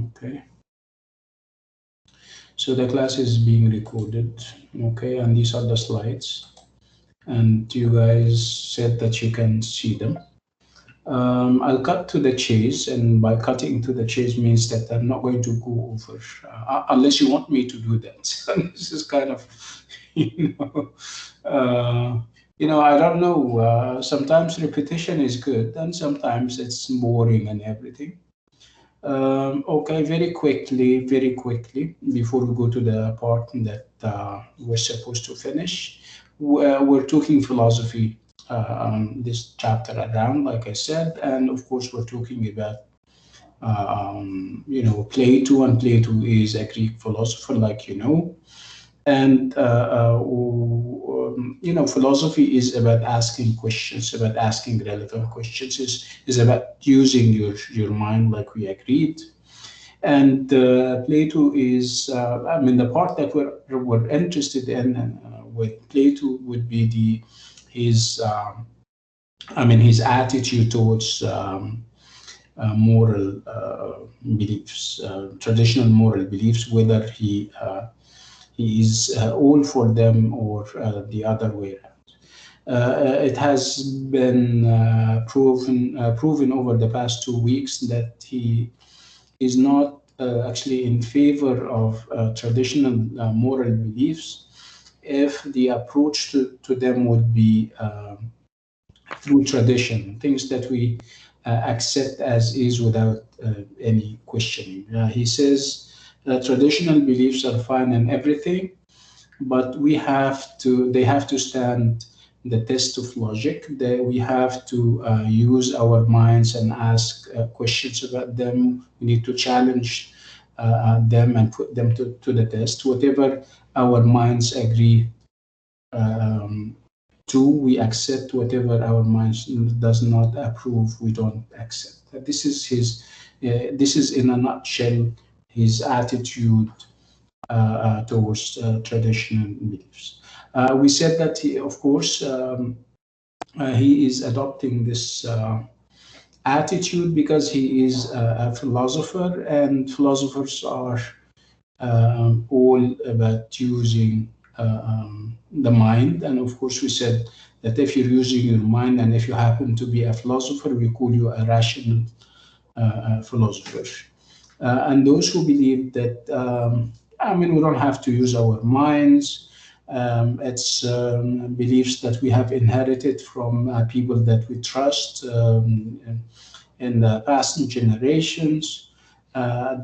Okay. So the class is being recorded. Okay, and these are the slides. And you guys said that you can see them. I'll cut to the chase, and by cutting to the chase means that I'm not going to go over, unless you want me to do that. This is kind of, you know, I don't know. Sometimes repetition is good, and sometimes it's boring and everything. Okay, very quickly, before we go to the part that we're supposed to finish, we're talking philosophy this chapter around, like I said, and of course we're talking about Plato, and Plato is a Greek philosopher, like and philosophy is about asking questions, about asking relevant questions, is about using your mind, like we agreed. And Plato is, the part that we're interested in with Plato would be his, his attitude towards moral beliefs, traditional moral beliefs, whether he is all for them or the other way around. It has been proven over the past 2 weeks that he is not actually in favor of traditional moral beliefs if the approach to them would be through tradition, things that we accept as is without any questioning. He says traditional beliefs are fine and everything, but they have to stand the test of logic. We have to use our minds and ask questions about them. We need to challenge them and put them to the test. Whatever our minds agree to, we accept. Whatever our minds does not approve, we don't accept. This is in a nutshell his attitude towards traditional beliefs. We said that he, of course, he is adopting this attitude because he is a philosopher, and philosophers are all about using the mind. And of course, we said that if you're using your mind, and if you happen to be a philosopher, we call you a rational philosopher. And those who believe that, we don't have to use our minds. It's beliefs that we have inherited from people that we trust in the past generations.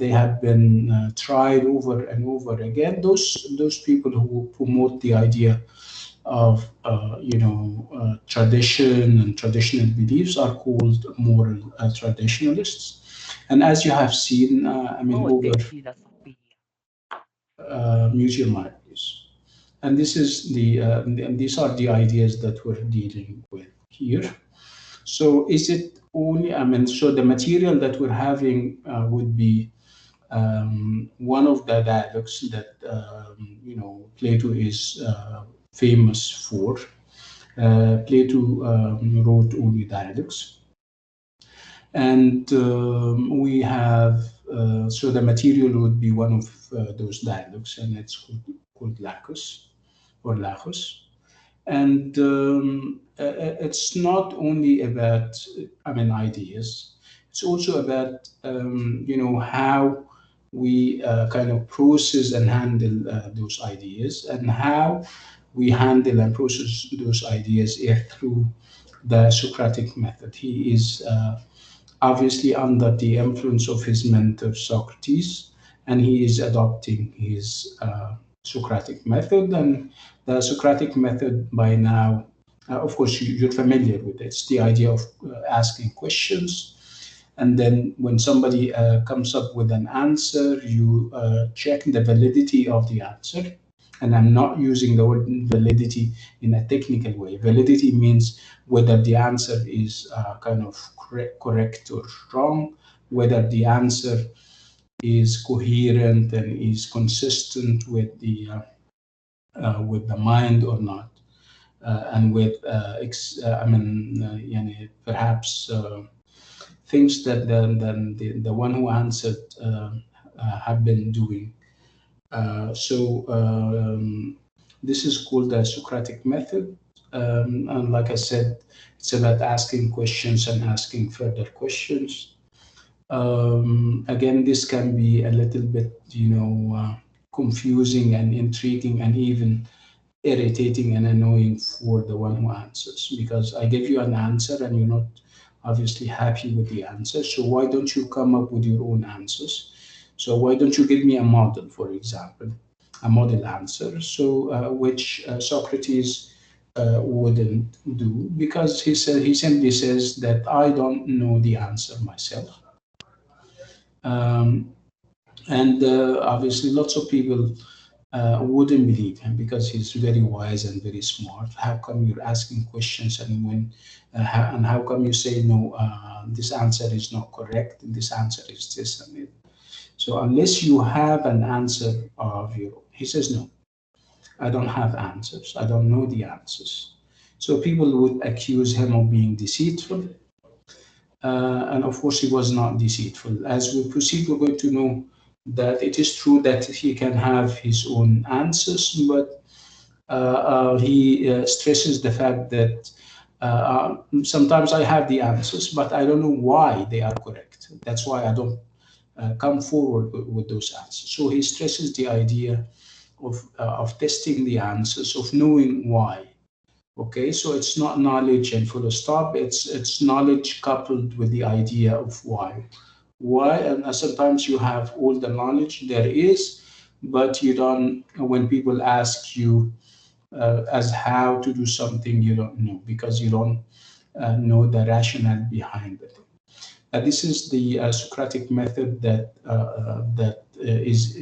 They have been tried over and over again. Those people who promote the idea of tradition and traditional beliefs are called moral traditionalists. And as you have seen, over mute your mic, please. And this is and these are the ideas that we're dealing with here. So is it only? So the material that we're having would be one of the dialogues that Plato is famous for. Plato wrote only dialogues, and we have so the material would be one of those dialogues, and it's called Lacus or Lachus. And it's not only about ideas. It's also about how we kind of process and handle those ideas, and how we handle and process those ideas through the Socratic method. He is obviously under the influence of his mentor Socrates, and he is adopting his Socratic method. And the Socratic method, by now, of course, you're familiar with it. It's the idea of asking questions. And then when somebody comes up with an answer, you check the validity of the answer. And I'm not using the word validity in a technical way. Validity means whether the answer is kind of correct or wrong, whether the answer is coherent and is consistent with the mind or not, and with perhaps things that the one who answered have been doing. This is called the Socratic Method. And like I said, it's about asking questions and asking further questions. Again, this can be a little bit, confusing and intriguing and even irritating and annoying for the one who answers, because I give you an answer and you're not obviously happy with the answer. So why don't you come up with your own answers? So why don't you give me a model, for example, a model answer? So which Socrates wouldn't do, because he simply says that I don't know the answer myself. Um, and obviously, lots of people wouldn't believe him because he's very wise and very smart. How come you're asking questions, and how come you say no? This answer is not correct, and this answer is this and it. So unless you have an answer of your own, he says no. I don't have answers. I don't know the answers. So people would accuse him of being deceitful. And of course, he was not deceitful. As we proceed, we're going to know that it is true that he can have his own answers, but he stresses the fact that sometimes I have the answers, but I don't know why they are correct. That's why I don't come forward with those answers. So he stresses the idea of testing the answers, of knowing why. Okay, so it's not knowledge and full stop. It's knowledge coupled with the idea of why. Why? And sometimes you have all the knowledge there is, but you don't. When people ask you as how to do something, you don't know because you don't know the rationale behind it. This is the Socratic method that is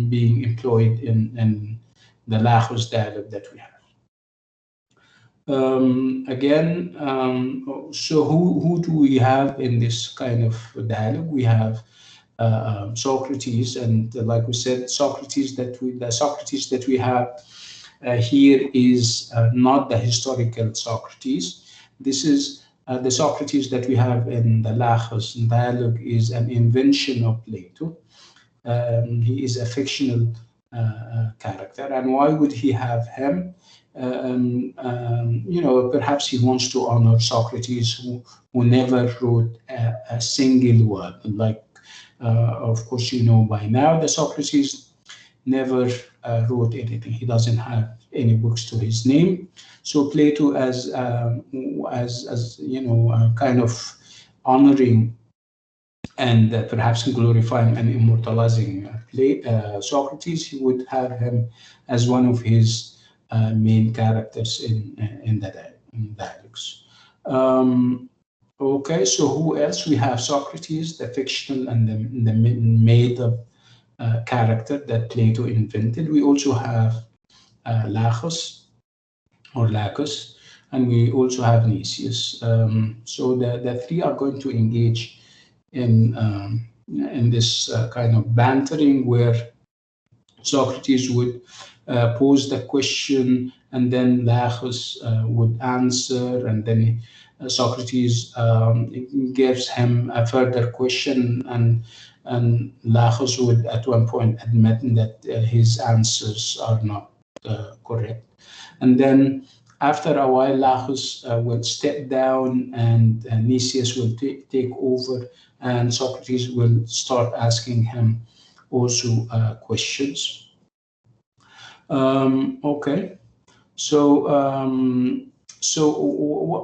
being employed in the Lagos dialogue that we have. So who do we have in this kind of dialogue? We have Socrates, and like we said, the Socrates that we have here is not the historical Socrates. This is the Socrates that we have in the Lagos dialogue is an invention of Plato. He is a fictional character, and why would he have him? Perhaps he wants to honor Socrates, who never wrote a single word. Like, of course, by now, the Socrates never wrote anything. He doesn't have any books to his name. So Plato, as kind of honoring and perhaps glorifying and immortalizing Socrates, he would have him as one of his main characters in the dialogues. Okay, so who else? We have Socrates, the fictional and the made-up character that Plato invented. We also have Lagos, and we also have Nicias. So the three are going to engage in this kind of bantering where Socrates would pose the question, and then Lagos would answer, and then Socrates gives him a further question, and Lagos would at one point admit that his answers are not correct. And then after a while, Lagos will step down, and Nicias will take over, and Socrates will start asking him also questions. Okay,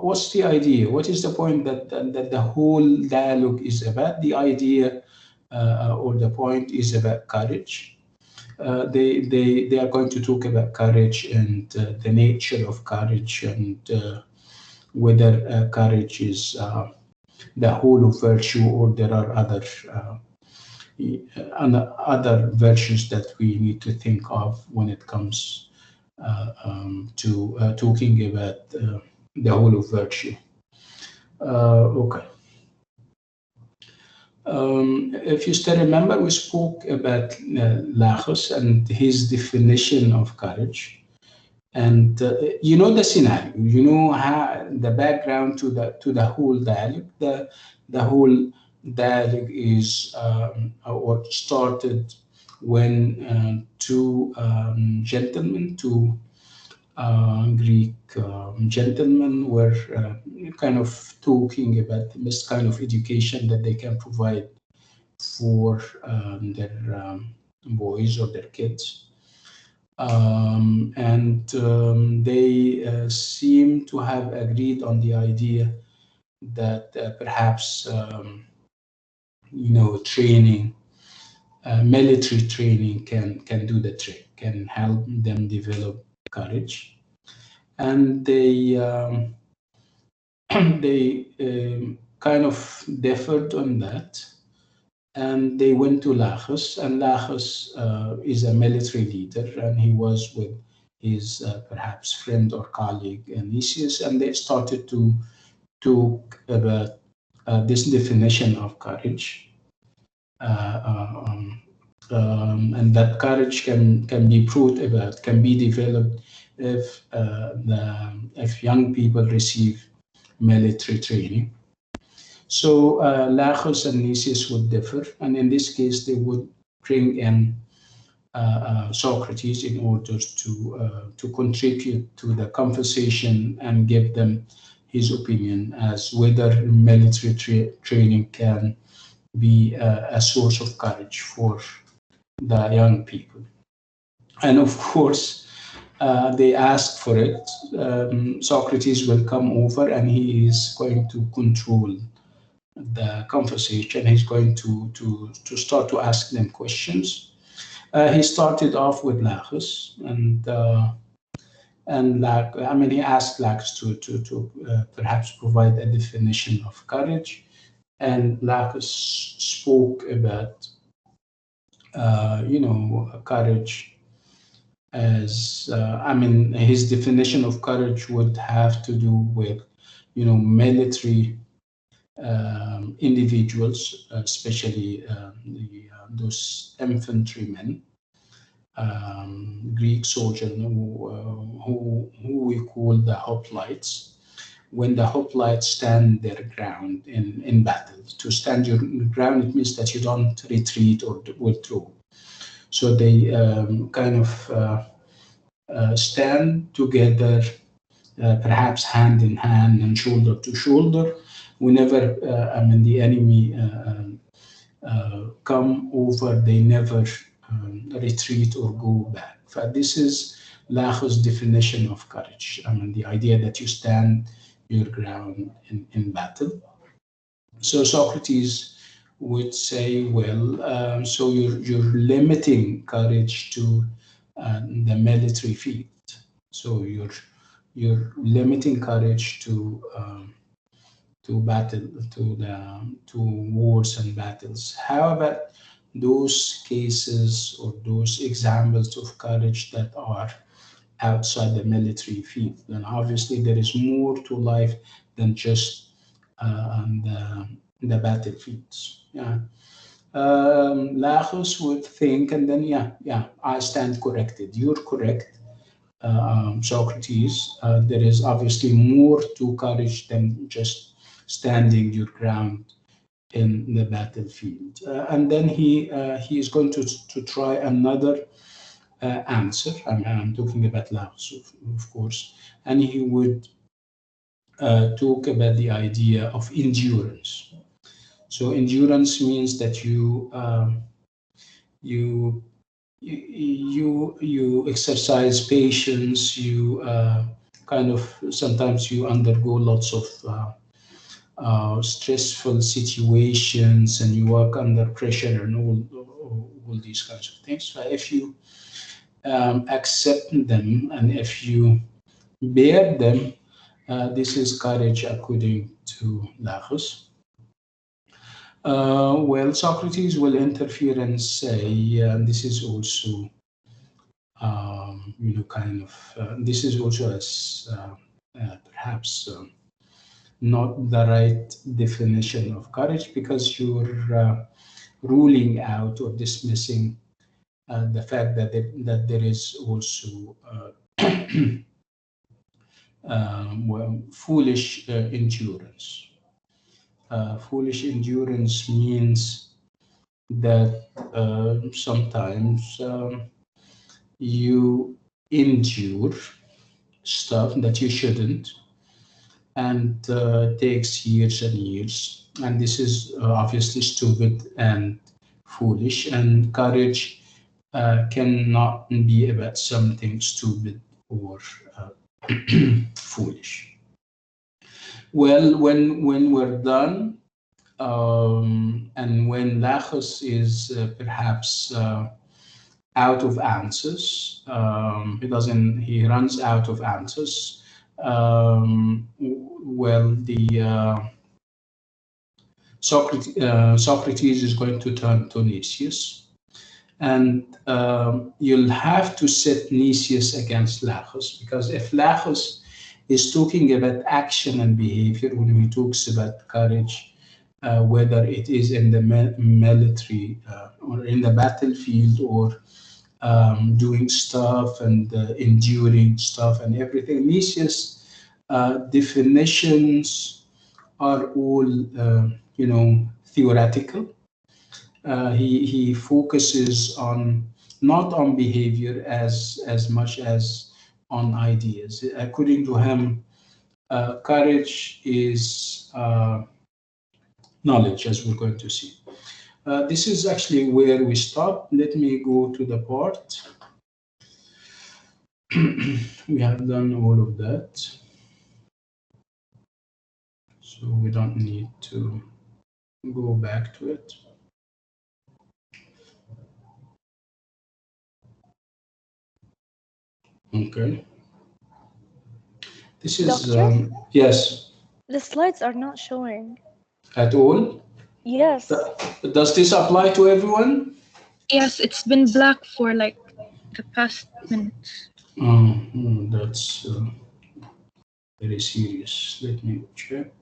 what's the idea? What is the point that the whole dialogue is about? The idea or the point is about courage. They are going to talk about courage and the nature of courage, and whether courage is the whole of virtue, or there are other virtues that we need to think of when it comes to talking about the whole of virtue. Okay. If you still remember, we spoke about Lagos and his definition of courage. And the scenario, how the background to the whole dialogue, the whole dialogue is or started when two Greek gentlemen were kind of talking about this kind of education that they can provide for their boys or their kids. And they seem to have agreed on the idea that perhaps training, military training can do the trick, can help them develop courage. And they kind of differed on that, and they went to Lagos. And Lagos is a military leader, and he was with his perhaps friend or colleague Nicias, and they started to talk about this definition of courage. Uh, uh, um, and that courage can be brought about, can be developed if young people receive military training. So Lagos and Nicias would differ, and in this case, they would bring in Socrates in order to contribute to the conversation and give them his opinion as whether military training can be a source of courage for the young people. And of course, they ask for it. Socrates will come over and he is going to control the conversation. He's going to start to ask them questions. He started off with Lacus, and he asked Lacus to perhaps provide a definition of courage, and Lacus spoke about courage as his definition of courage would have to do with military individuals, especially those infantrymen, Greek soldiers who we call the hoplites. When the hoplites stand their ground in battle, to stand your ground, it means that you don't retreat or withdraw. So they kind of stand together, perhaps hand in hand and shoulder to shoulder. Whenever the enemy come over, they never retreat or go back. This is Lachos' definition of courage. The idea that you stand your ground in battle. So Socrates would say, well, so you're limiting courage to the military field. So you're limiting courage to battle, to wars and battles. How about those cases or those examples of courage that are outside the military field? Then obviously there is more to life than just the battlefields. Yeah. Lagos would think, and then I stand corrected. You're correct, Socrates. There is obviously more to courage than just standing your ground in the battlefield. And then he is going to try another answer. I'm talking about Laos, of course, and he would talk about the idea of endurance. So endurance means that you you exercise patience. You kind of sometimes you undergo lots of stressful situations, and you work under pressure and all these kinds of things. So if you accept them and if you bear them, this is courage according to Lagos. Well, Socrates will interfere and say this is also, this is also as perhaps not the right definition of courage, because you're ruling out or dismissing the fact that there is also foolish endurance. foolish endurance means that sometimes you endure stuff that you shouldn't, and takes years and years. And this is obviously stupid and foolish. And courage cannot be about something stupid or uh, foolish. Well, when we're done, and when Lachos is perhaps out of answers, he runs out of answers. Well, the Socrates is going to turn to Nicias, and you'll have to set Nicias against Lachos, because if Lachos is talking about action and behavior, when he talks about courage, whether it is in the military or in the battlefield, or doing stuff and enduring stuff and everything, Nicias definitions are all theoretical. He focuses on not on behavior as much as on ideas. According to him, courage is knowledge, as we're going to see. This is actually where we stop. Let me go to the part. We have done all of that, so we don't need to go back to it. Okay. This is, Doctor? yes, The slides are not showing. at all. Yes. Does this apply to everyone? Yes, it's been black for like the past minutes. Oh, that's very serious. Let me check.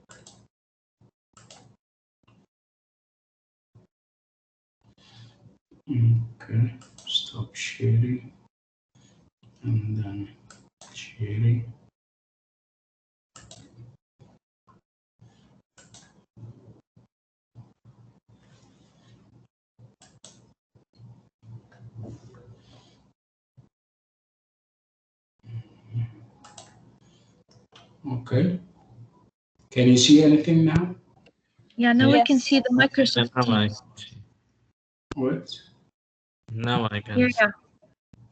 Okay, stop sharing, and then sharing. Okay. Can you see anything now? Yeah, now I can Yes. see the Microsoft Now I Teams. see. What? Now I can Yeah, see. yeah.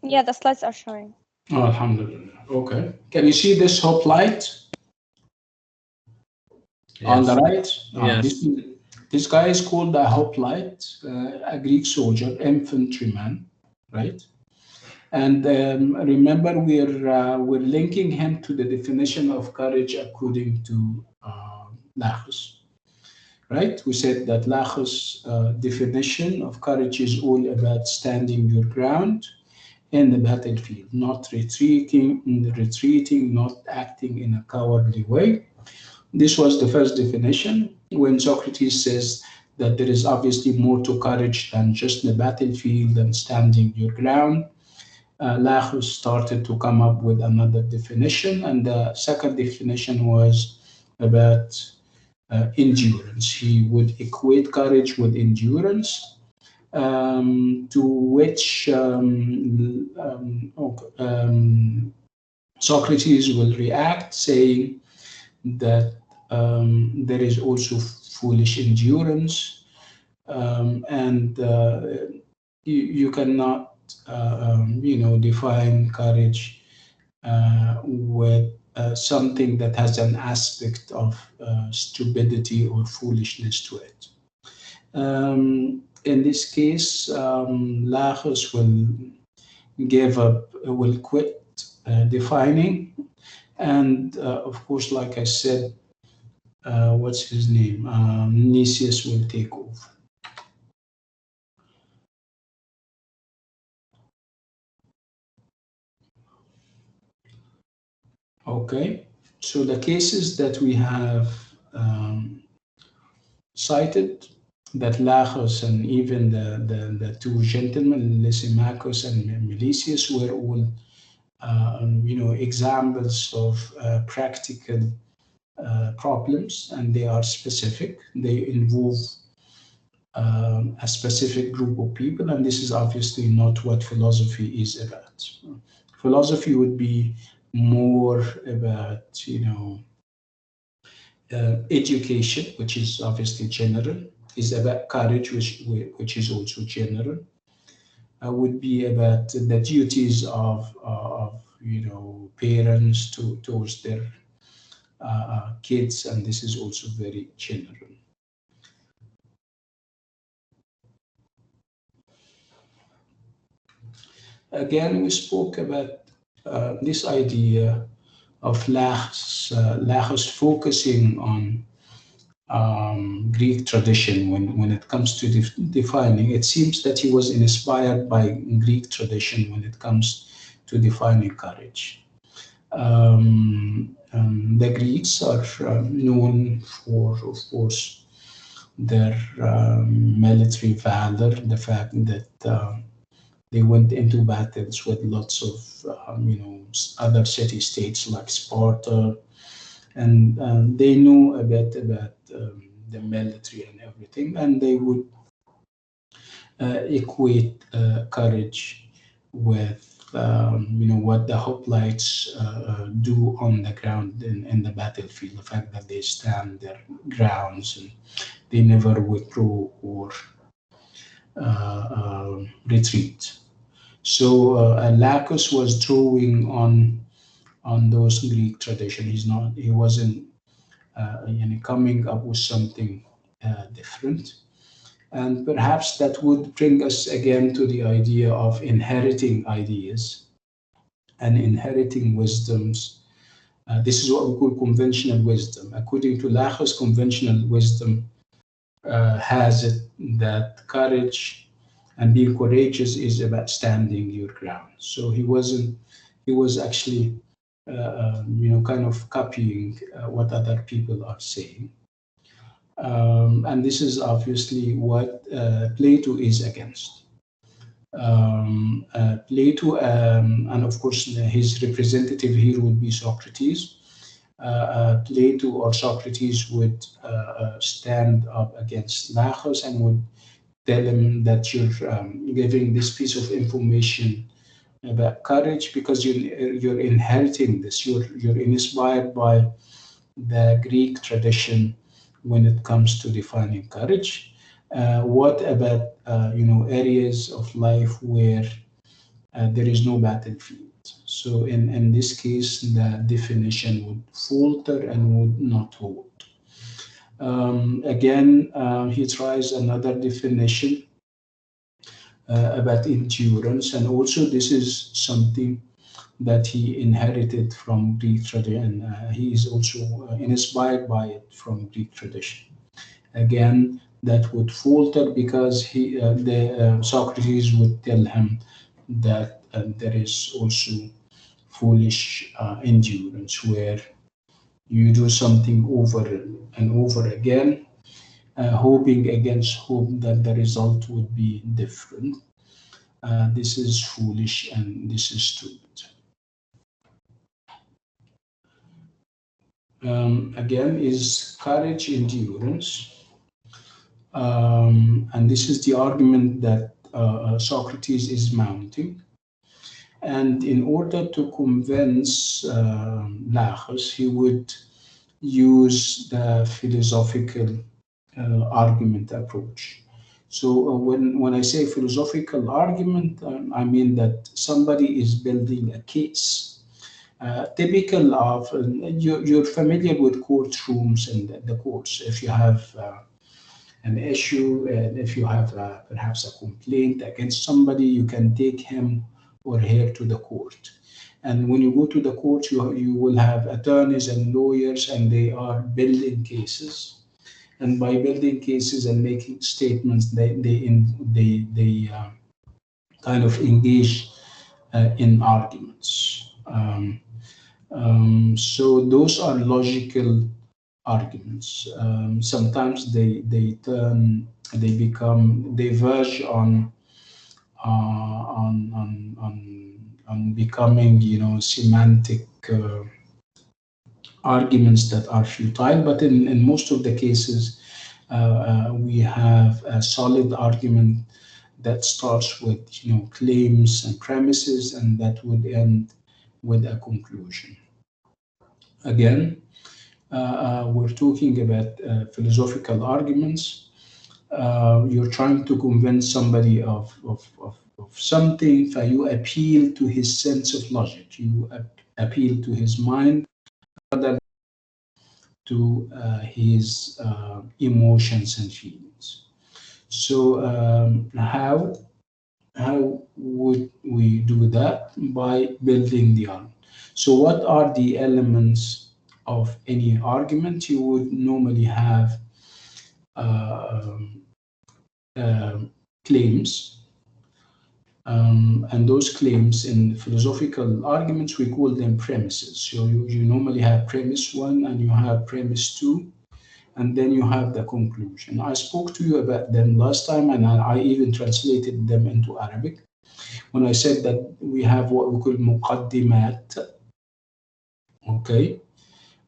Yeah, the slides are showing. Oh, alhamdulillah. Okay. Can you see this hoplite on the Yes. right? Yes. This guy is called a hoplite, a Greek soldier, infantryman, right? And remember, we're linking him to the definition of courage according to Lachos, right? We said that Lachos' definition of courage is all about standing your ground in the battlefield, not retreating, not acting in a cowardly way. This was the first definition. When Socrates says that there is obviously more to courage than just the battlefield and standing your ground, Lachus started to come up with another definition, and the second definition was about endurance. He would equate courage with endurance, to which Socrates will react, saying that there is also foolish endurance, and you cannot, define courage with something that has an aspect of stupidity or foolishness to it. In this case, Lachos will quit defining, and of course, like I said, what's his name? Nicias will take over. Okay, so the cases that we have cited, that Lachos and even the two gentlemen, Lysimachus and Melesius, were all examples of practical problems, and they are specific. They involve a specific group of people, and this is obviously not what philosophy is about. Philosophy would be more about, education, which is obviously general, is about courage, which is also general, would be about the duties of parents towards their kids, and this is also very general. Again, we spoke about this idea of Lachos focusing on Greek tradition when it comes to defining. It seems that he was inspired by Greek tradition when it comes to defining courage. The Greeks are known for, of course, their military valor, the fact that they went into battles with lots of other city-states like Sparta, and they knew a bit about the military and everything, and they would equate courage with what the hoplites do on the ground in the battlefield, the fact that they stand their grounds and they never withdraw or retreat. So Lacus was drawing on those Greek tradition. He wasn't coming up with something different. And perhaps that would bring us again to the idea of inheriting ideas and inheriting wisdoms. This is what we call conventional wisdom. According to Lacus, conventional wisdom has it that courage and being courageous is about standing your ground. So he was actually kind of copying what other people are saying. And this is obviously what Plato is against. Plato, and of course his representative here would be Socrates. Plato or Socrates would stand up against Lachos and would tell him that you're giving this piece of information about courage because you're inheriting this. You're inspired by the Greek tradition when it comes to defining courage. What about areas of life where there is no battlefield? So in this case, the definition would falter and would not hold. Again, he tries another definition about endurance, and also this is something that he inherited from Greek tradition. He is also inspired by it from Greek tradition. Again, that would falter because Socrates would tell him that there is also foolish endurance, where you do something over and over again, hoping against hope that the result would be different. This is foolish and this is stupid. Again, is courage endurance? And this is the argument that Socrates is mounting. And in order to convince Lachos, he would use the philosophical argument approach. So when I say philosophical argument, I mean that somebody is building a case. Typical of, you're familiar with courtrooms and the courts. If you have an issue and if you have perhaps a complaint against somebody, you can take him or her to the court. And when you go to the court, you will have attorneys and lawyers, and they are building cases. And by building cases and making statements, they kind of engage in arguments. So those are logical arguments. Sometimes they verge on becoming semantic arguments that are futile, but in most of the cases, we have a solid argument that starts with claims and premises, and that would end with a conclusion. Again, we're talking about philosophical arguments. You're trying to convince somebody of something, so you appeal to his sense of logic, you appeal to his mind rather than to his emotions and feelings. So how would we do that? By building the argument. So what are the elements of any argument? You would normally have um, claims, and those claims in philosophical arguments, we call them premises. So you normally have premise one, and you have premise two, and then you have the conclusion. I spoke to you about them last time, and I even translated them into Arabic when I said that we have what we call muqaddimat, okay?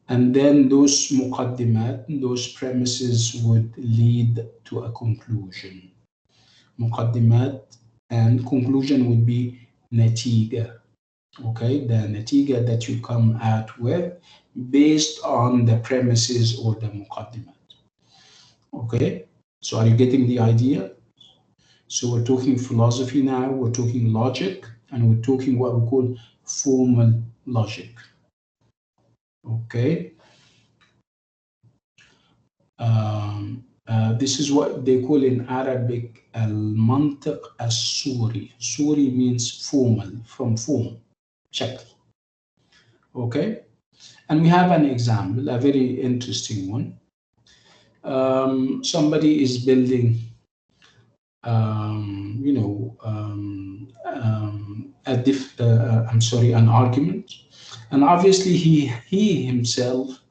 And then those muqaddimat, those premises would lead to a conclusion. Muqaddimat and conclusion would be natija, okay? The natija that you come out with based on the premises or the muqaddimat. Okay, so are you getting the idea? So we're talking philosophy now, we're talking logic, and we're talking what we call formal logic. Okay. This is what they call in Arabic al-mantiq as-suri. Suri means formal, from form, shakl. Okay, and we have an example, a very interesting one. Somebody is building an argument, and obviously he himself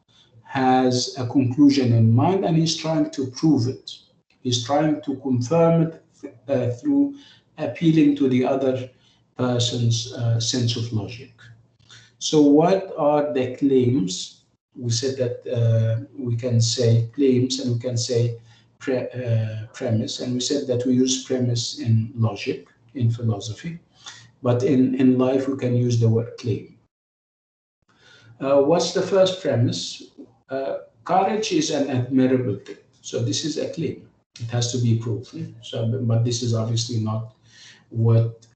has a conclusion in mind, and he's trying to prove it. He's trying to confirm it through appealing to the other person's sense of logic. So what are the claims? We said that we can say claims and we can say premise, and we said that we use premise in logic, in philosophy, but in life we can use the word claim. What's the first premise? Courage is an admirable thing. So this is a claim. It has to be proven. So, but this is obviously not what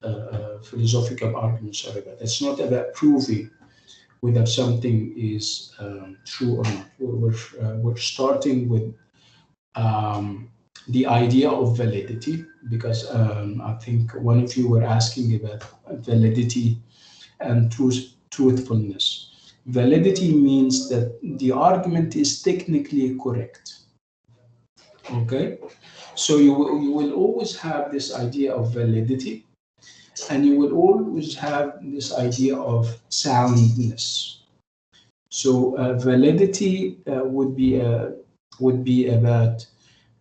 philosophical arguments are about. It's not about proving whether something is true or not. We're starting with the idea of validity, because I think one of you were asking about validity and truthfulness. Validity means that the argument is technically correct. Okay, so you will always have this idea of validity, and you will always have this idea of soundness. So validity would be about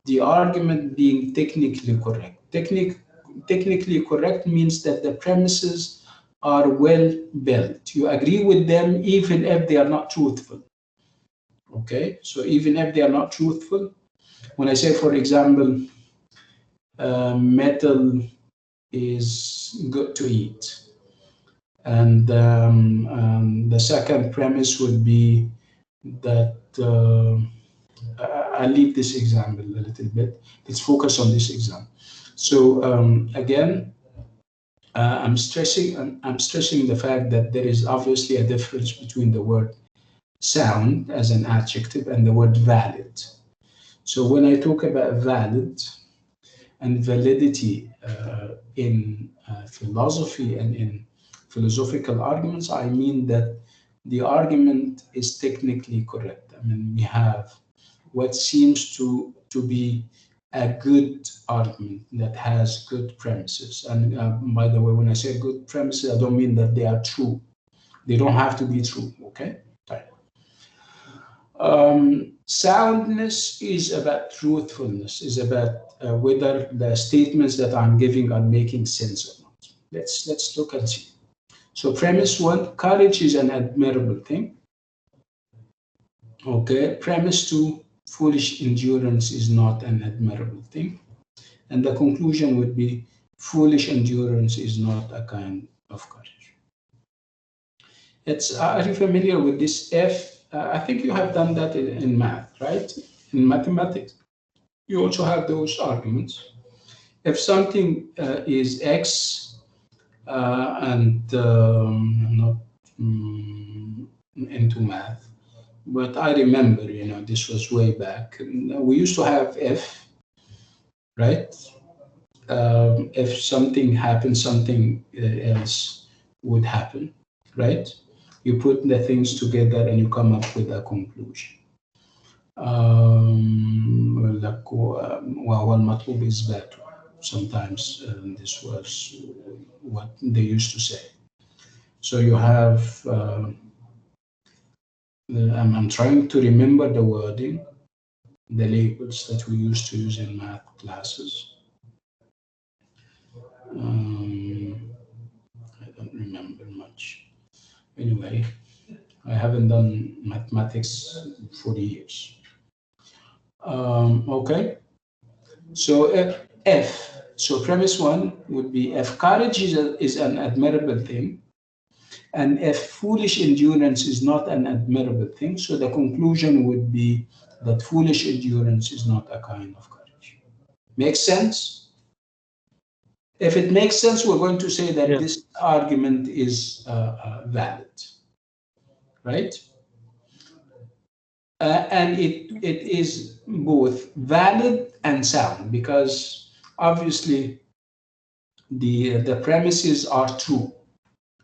the argument being technically correct. Technically correct means that the premises are well built. You agree with them even if they are not truthful. Okay, so even if they are not truthful, when I say, for example, metal is good to eat, and the second premise would be that I'll leave this example a little bit. Let's focus on this example. So again, I'm stressing the fact that there is obviously a difference between the word sound as an adjective and the word valid. So when I talk about valid and validity in philosophy and in philosophical arguments, I mean that the argument is technically correct. I mean, we have what seems to be a good argument that has good premises. And by the way, when I say good premises, I don't mean that they are true. They don't have to be true, okay? Soundness is about truthfulness, is about whether the statements that I'm giving are making sense or not. Let's look and see. So premise one, courage is an admirable thing. Okay, premise 2, foolish endurance is not an admirable thing. And the conclusion would be foolish endurance is not a kind of courage. Are you familiar with this F? I think you have done that in math, right? In mathematics, you also have those arguments. If something is X and I'm not into math, but I remember, this was way back. We used to have F, right? If something happens, something else would happen, right? You put the things together and you come up with a conclusion. لك وهو المطلوب إثباته. Sometimes this was what they used to say. So you have, I'm trying to remember the wording, the labels that we used to use in math classes. I don't remember much. Anyway, I haven't done mathematics for years. Okay, so F. So premise 1 would be if courage is an admirable thing, and if foolish endurance is not an admirable thing, so the conclusion would be that foolish endurance is not a kind of courage. Makes sense? If it makes sense, we're going to say that Yeah. this argument is valid, right? And it is both valid and sound, because obviously the premises are true.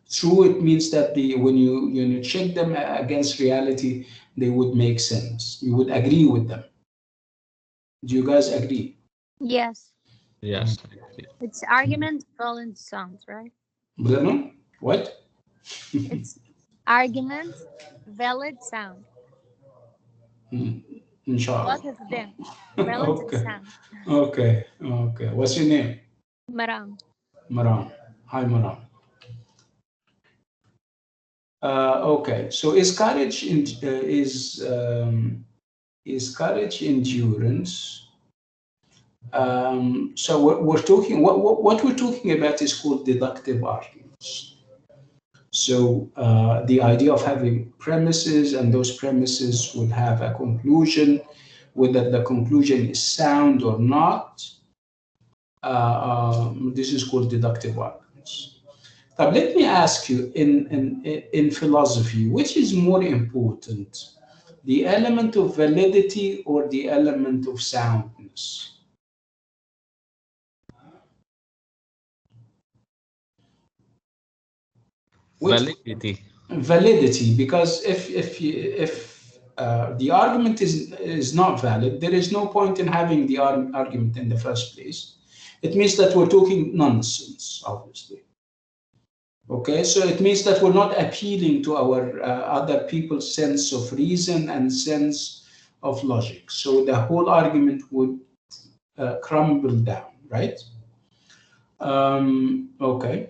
True, it means that when you check them against reality, they would make sense. You would agree with them. Do you guys agree? Yes. Yes, I agree. It's argument valid sound, right? Bruno, what? It's argument valid sound. Inshallah. Both of them. Valid and Okay. sound. Okay. Okay. What's your name? Maram. Maran. Hi, Maran. Okay. So is courage is courage endurance? So we're talking. What we're talking about is called deductive arguments. So the idea of having premises, and those premises would have a conclusion, whether the conclusion is sound or not. This is called deductive arguments. Now, let me ask you, in philosophy, which is more important, the element of validity or the element of soundness? Validity. Validity, because if the argument is not valid, there is no point in having the argument in the first place. It means that we're talking nonsense, obviously. Okay, so it means that we're not appealing to our other people's sense of reason and sense of logic. So the whole argument would crumble down, right? Okay.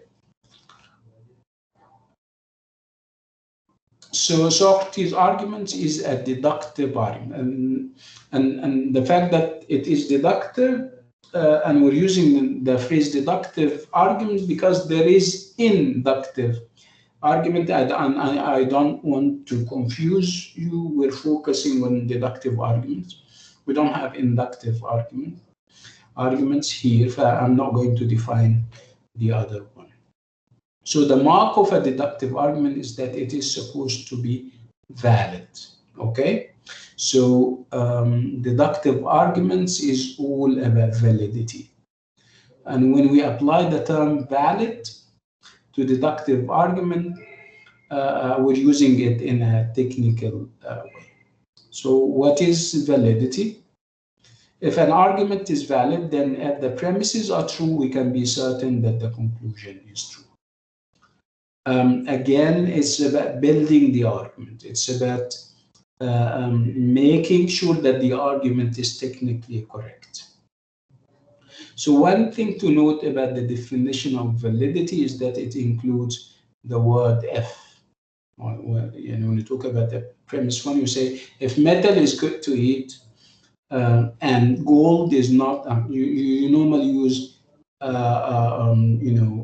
So Socrates' argument is a deductive argument, and the fact that it is deductive, and we're using the phrase deductive argument because there is inductive argument, and I don't want to confuse you. We're focusing on deductive arguments. We don't have inductive arguments here. I'm not going to define the other one. So the mark of a deductive argument is that it is supposed to be valid, okay? So deductive arguments is all about validity. And when we apply the term valid to deductive argument, we're using it in a technical way. So what is validity? If an argument is valid, then if the premises are true, we can be certain that the conclusion is true. Again, it's about building the argument. It's about making sure that the argument is technically correct. So one thing to note about the definition of validity is that it includes the word if. when you talk about the premise one, you say if metal is good to eat and gold is not, you normally use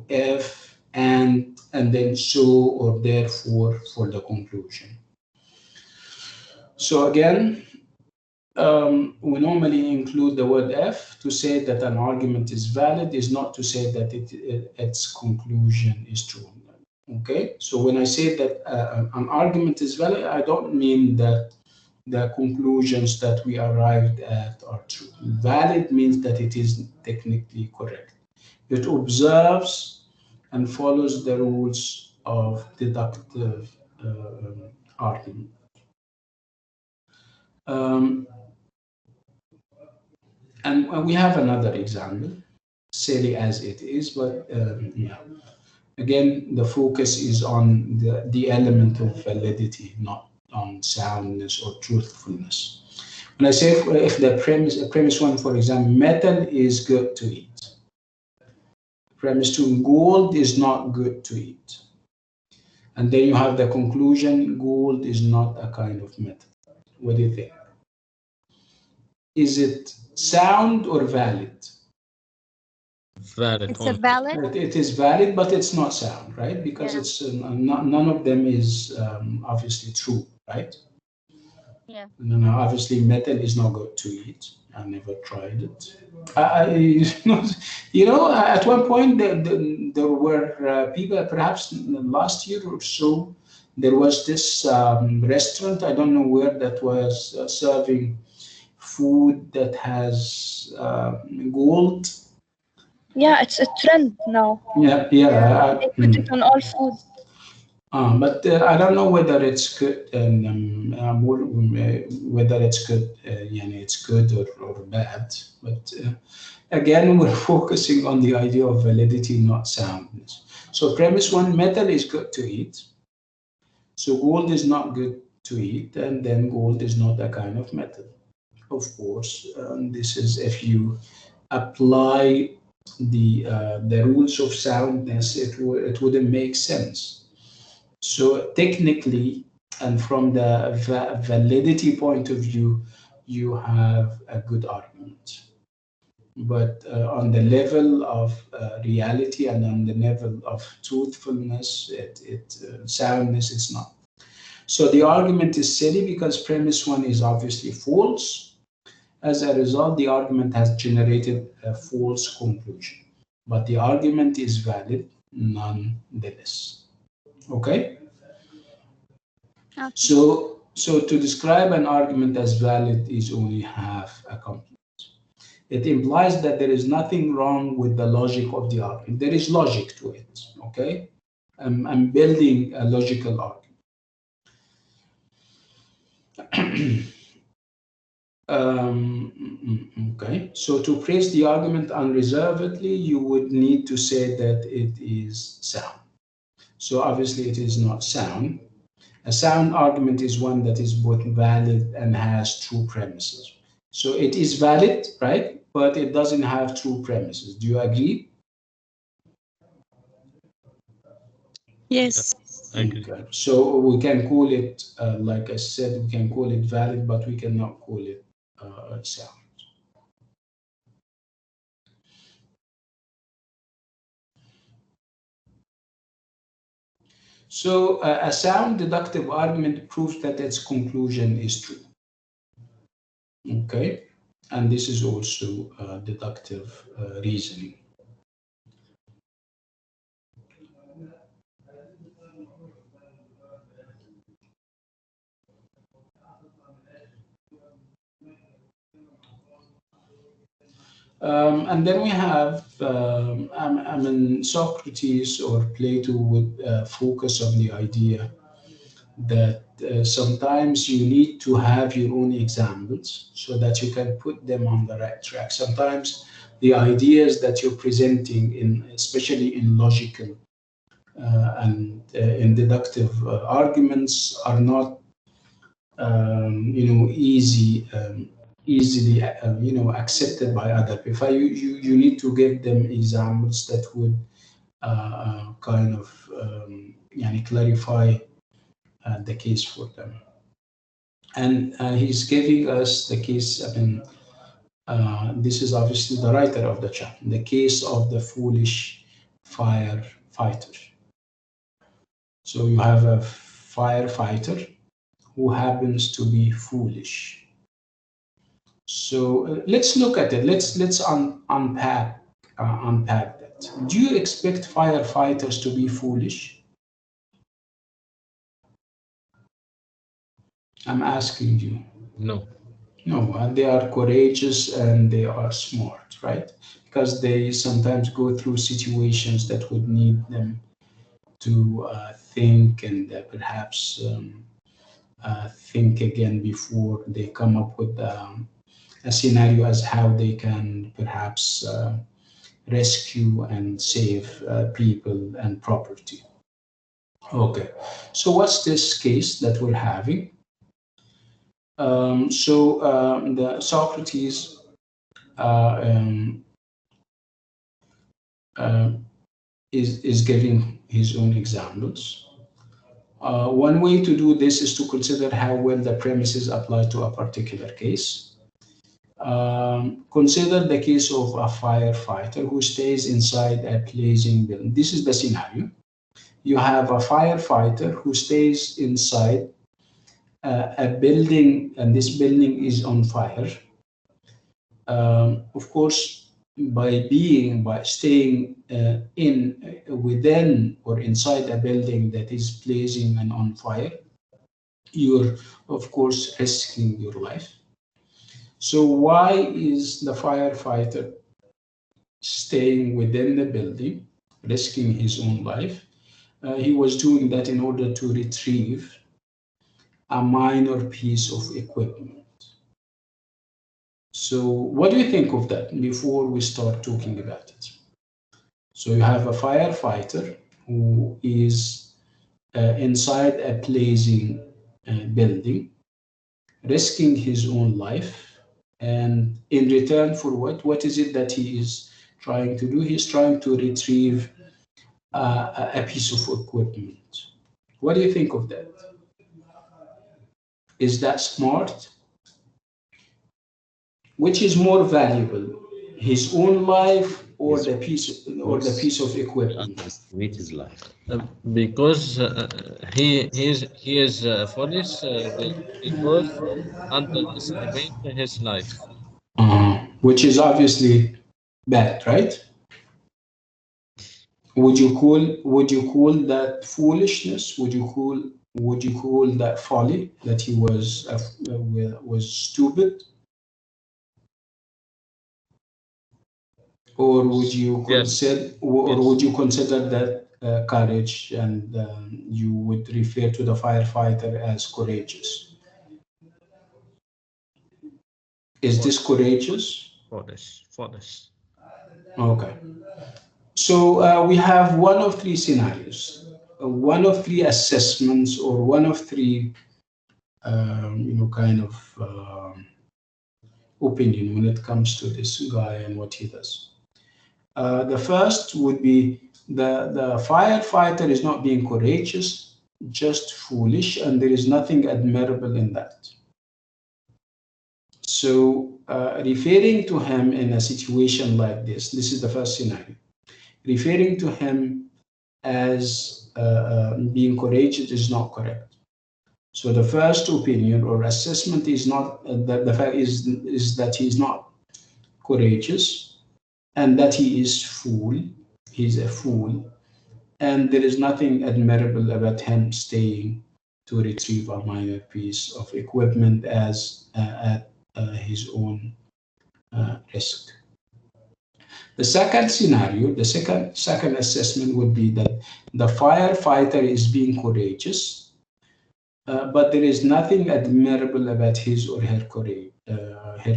if and then so or therefore for the conclusion. So again, we normally include the word if to say that an argument is valid, is not to say that its conclusion is true. Okay, so when I say that an argument is valid, I don't mean that the conclusions that we arrived at are true. Valid means that it is technically correct. It observes and follows the rules of deductive argument. And we have another example, silly as it is, but yeah. Again, the focus is on the element of validity, not on soundness or truthfulness. When I say if the premise one, for example, metal is good to eat. Premise two, gold is not good to eat. And then you have the conclusion, gold is not a kind of metal. What do you think? Is it sound or valid? Valid. It's a valid. It is valid, but it's not sound, right? Because Yeah. it's none of them is obviously true, right? Yeah. No, obviously metal is not good to eat. I never tried it. At one point there were people, perhaps last year or so, there was this restaurant, I don't know where, that was serving food that has gold. Yeah, it's a trend now. Yeah. They put it on all food. But I don't know whether it's good and whether it's good, it's good or bad. But again, we're focusing on the idea of validity, not soundness. So premise one, metal is good to eat. So gold is not good to eat, and then gold is not a kind of metal. Of course, this is if you apply the rules of soundness, it wouldn't make sense. So technically, and from the validity point of view, you have a good argument. But on the level of reality and on the level of truthfulness, soundness, it's not. So the argument is silly because premise one is obviously false. As a result, the argument has generated a false conclusion. But the argument is valid nonetheless. Okay? Okay. So to describe an argument as valid is only half a compliment. It implies that there is nothing wrong with the logic of the argument. There is logic to it, okay? I'm building a logical argument. Okay, so to praise the argument unreservedly, you would need to say that it is sound. So obviously it is not sound. A sound argument is one that is both valid and has true premises. So it is valid, right? But it doesn't have true premises. Do you agree? Yes. I agree. Okay. So we can call it, like I said, we can call it valid, but we cannot call it sound. So a sound deductive argument proves that its conclusion is true. Okay, and this is also deductive reasoning. And then we have, Socrates or Plato would focus on the idea that sometimes you need to have your own examples so that you can put them on the right track. Sometimes the ideas that you're presenting, especially in logical and in deductive arguments, are not easily accepted by other people. You need to give them examples that would kind of clarify the case for them. And he's giving us the case. I mean, this is obviously the writer of the chapter, the case of the foolish firefighter. So you have a firefighter who happens to be foolish. So let's look at it. Let's unpack that. Do you expect firefighters to be foolish? I'm asking you. No. No, they are courageous and they are smart, right? Because they sometimes go through situations that would need them to think and perhaps think again before they come up with a scenario as how they can perhaps rescue and save people and property. Okay, so what's this case that we're having? The Socrates is giving his own examples. One way to do this is to consider how well the premises apply to a particular case. Consider the case of a firefighter who stays inside a blazing building. This is the scenario. You have a firefighter who stays inside a building, and this building is on fire. Of course, by staying within or inside a building that is blazing and on fire, you're of course risking your life. So why is the firefighter staying within the building, risking his own life? He was doing that in order to retrieve a minor piece of equipment. So what do you think of that before we start talking about it? So you have a firefighter who is inside a blazing building, risking his own life, and in return for what? What is it that he is trying to do? He's trying to retrieve a piece of equipment. What do you think of that? Is that smart? Which is more valuable, his own life or the piece of equipment? With his life. Because he is foolish because underestimate his life. Which is obviously bad, right? Would you call that foolishness? Would you call that folly, that he was stupid? Or would you consider, would you consider that courage, and you would refer to the firefighter as courageous? Is this courageous? Foolish. Okay. So we have one of three scenarios, one of three assessments, or one of three, kind of opinion when it comes to this guy and what he does. The first would be the firefighter is not being courageous, just foolish, and there is nothing admirable in that. So referring to him in a situation like this is the first scenario. Referring to him as being courageous is not correct. So the first opinion or assessment is not the fact is that he is not courageous, and that he is he's a fool, and there is nothing admirable about him staying to retrieve a minor piece of equipment at his own risk. The second scenario, the second assessment would be that the firefighter is being courageous, but there is nothing admirable about his or her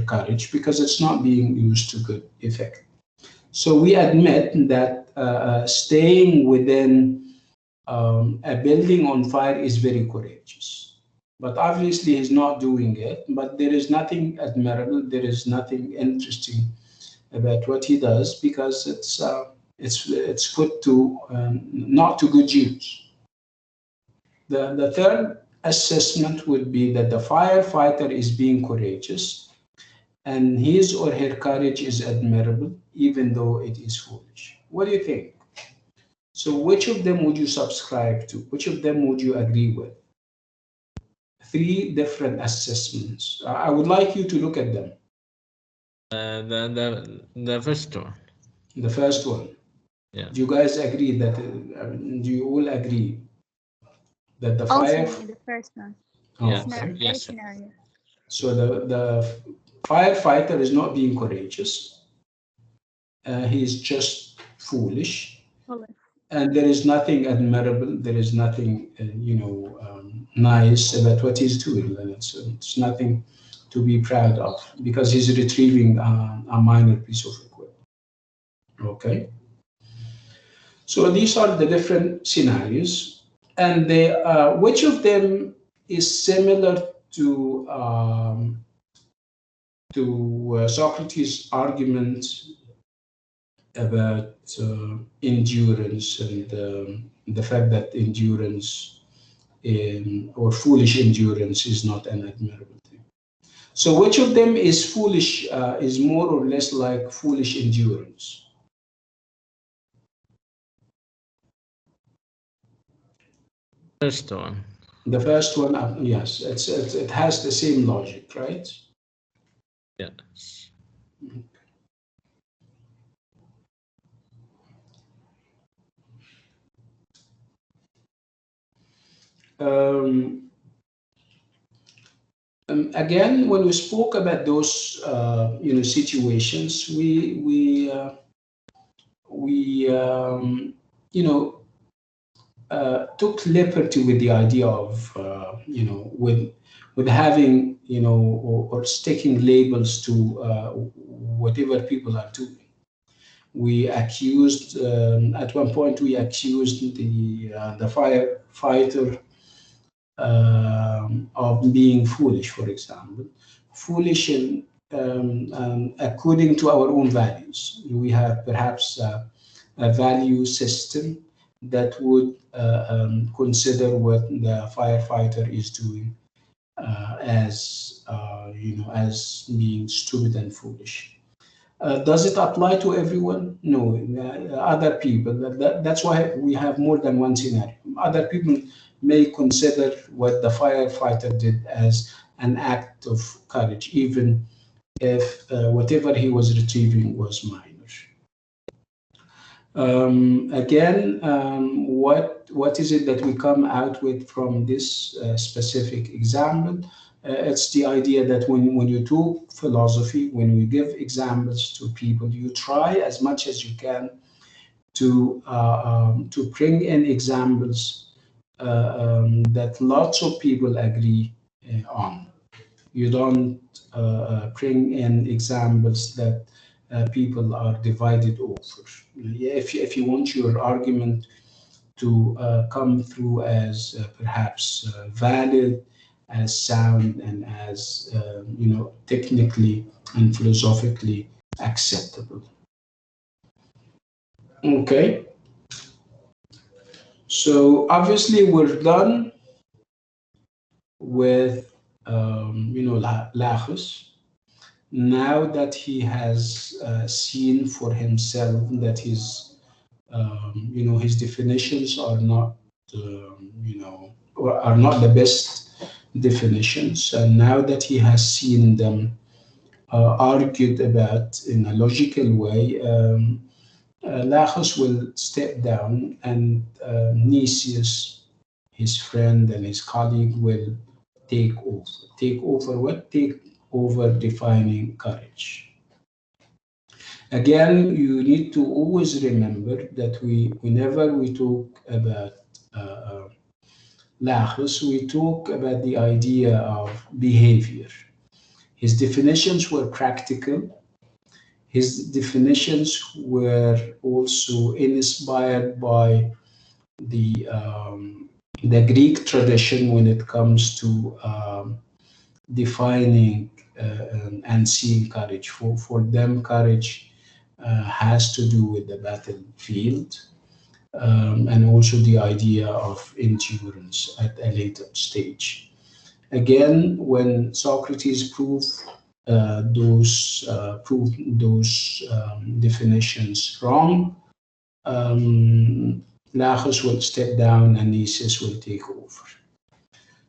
courage because it's not being used to good effect. So we admit that staying within a building on fire is very courageous, but obviously he's not doing it. But there is nothing admirable, there is nothing interesting about what he does because it's put to not to good use. The third assessment would be that the firefighter is being courageous and his or her courage is admirable, even though it is foolish. What do you think? So, which of them would you subscribe to? Which of them would you agree with? Three different assessments. I would like you to look at them. The first one. The first one. Yeah. Do you guys agree that? Do you all agree that the Also, fire? the first one. Oh, Yes. It's not okay. a Yes. scenario. So the firefighter is not being courageous. He's just foolish, Foolish. and there is nothing admirable. There is nothing, nice about what he's doing. And it's nothing to be proud of because he's retrieving a minor piece of equipment. Okay. So these are the different scenarios, and which of them is similar to Socrates' argument about endurance and the fact that endurance or foolish endurance is not an admirable thing. So, which of them is foolish? Is more or less like foolish endurance? First one. The first one, yes, it has the same logic, right? Yes. Um, Again, when we spoke about those situations, we you know took liberty with the idea of with having or sticking labels to whatever people are doing. We accused at one point we accused the firefighter of being foolish, for example, foolish in according to our own values. We have perhaps a value system that would consider what the firefighter is doing as being stupid and foolish. Does it apply to everyone? No. Other people. That's why we have more than one scenario. Other people may consider what the firefighter did as an act of courage, even if whatever he was retrieving was minor. Again, what is it that we come out with from this specific example? It's the idea that when you do philosophy, when you give examples to people, you try as much as you can to bring in examples that lots of people agree on. You don't bring in examples that people are divided over. If you want your argument to come through as perhaps valid, as sound, and as technically and philosophically acceptable. Okay. So obviously we're done with Lachus. Now that he has seen for himself that his definitions are not or are not the best definitions, and now that he has seen them argued about in a logical way, Lachus will step down, and Nicias, his friend and his colleague, will take over. Take over what? Take over defining courage. Again, you need to always remember that whenever we talk about Lachus, we talk about the idea of behavior. His definitions were practical. His definitions were also inspired by the Greek tradition when it comes to defining and seeing courage. For them, courage has to do with the battlefield. and also the idea of endurance at a later stage. Again, when Socrates proved those definitions wrong, Lagus will step down and Nicias will take over.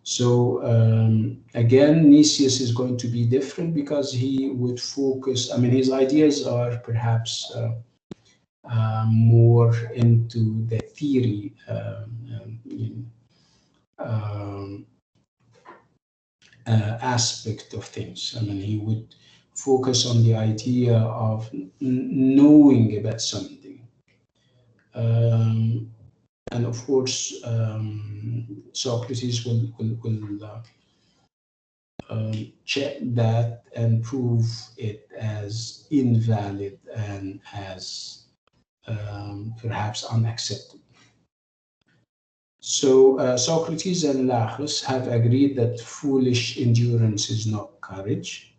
So again, Nicias is going to be different because he would focus, I mean, his ideas are perhaps more into the theory aspect of things. I mean, he would focus on the idea of knowing about something. And of course, Socrates will check that and prove it as invalid and as perhaps unacceptable. So Socrates and Lagus have agreed that foolish endurance is not courage,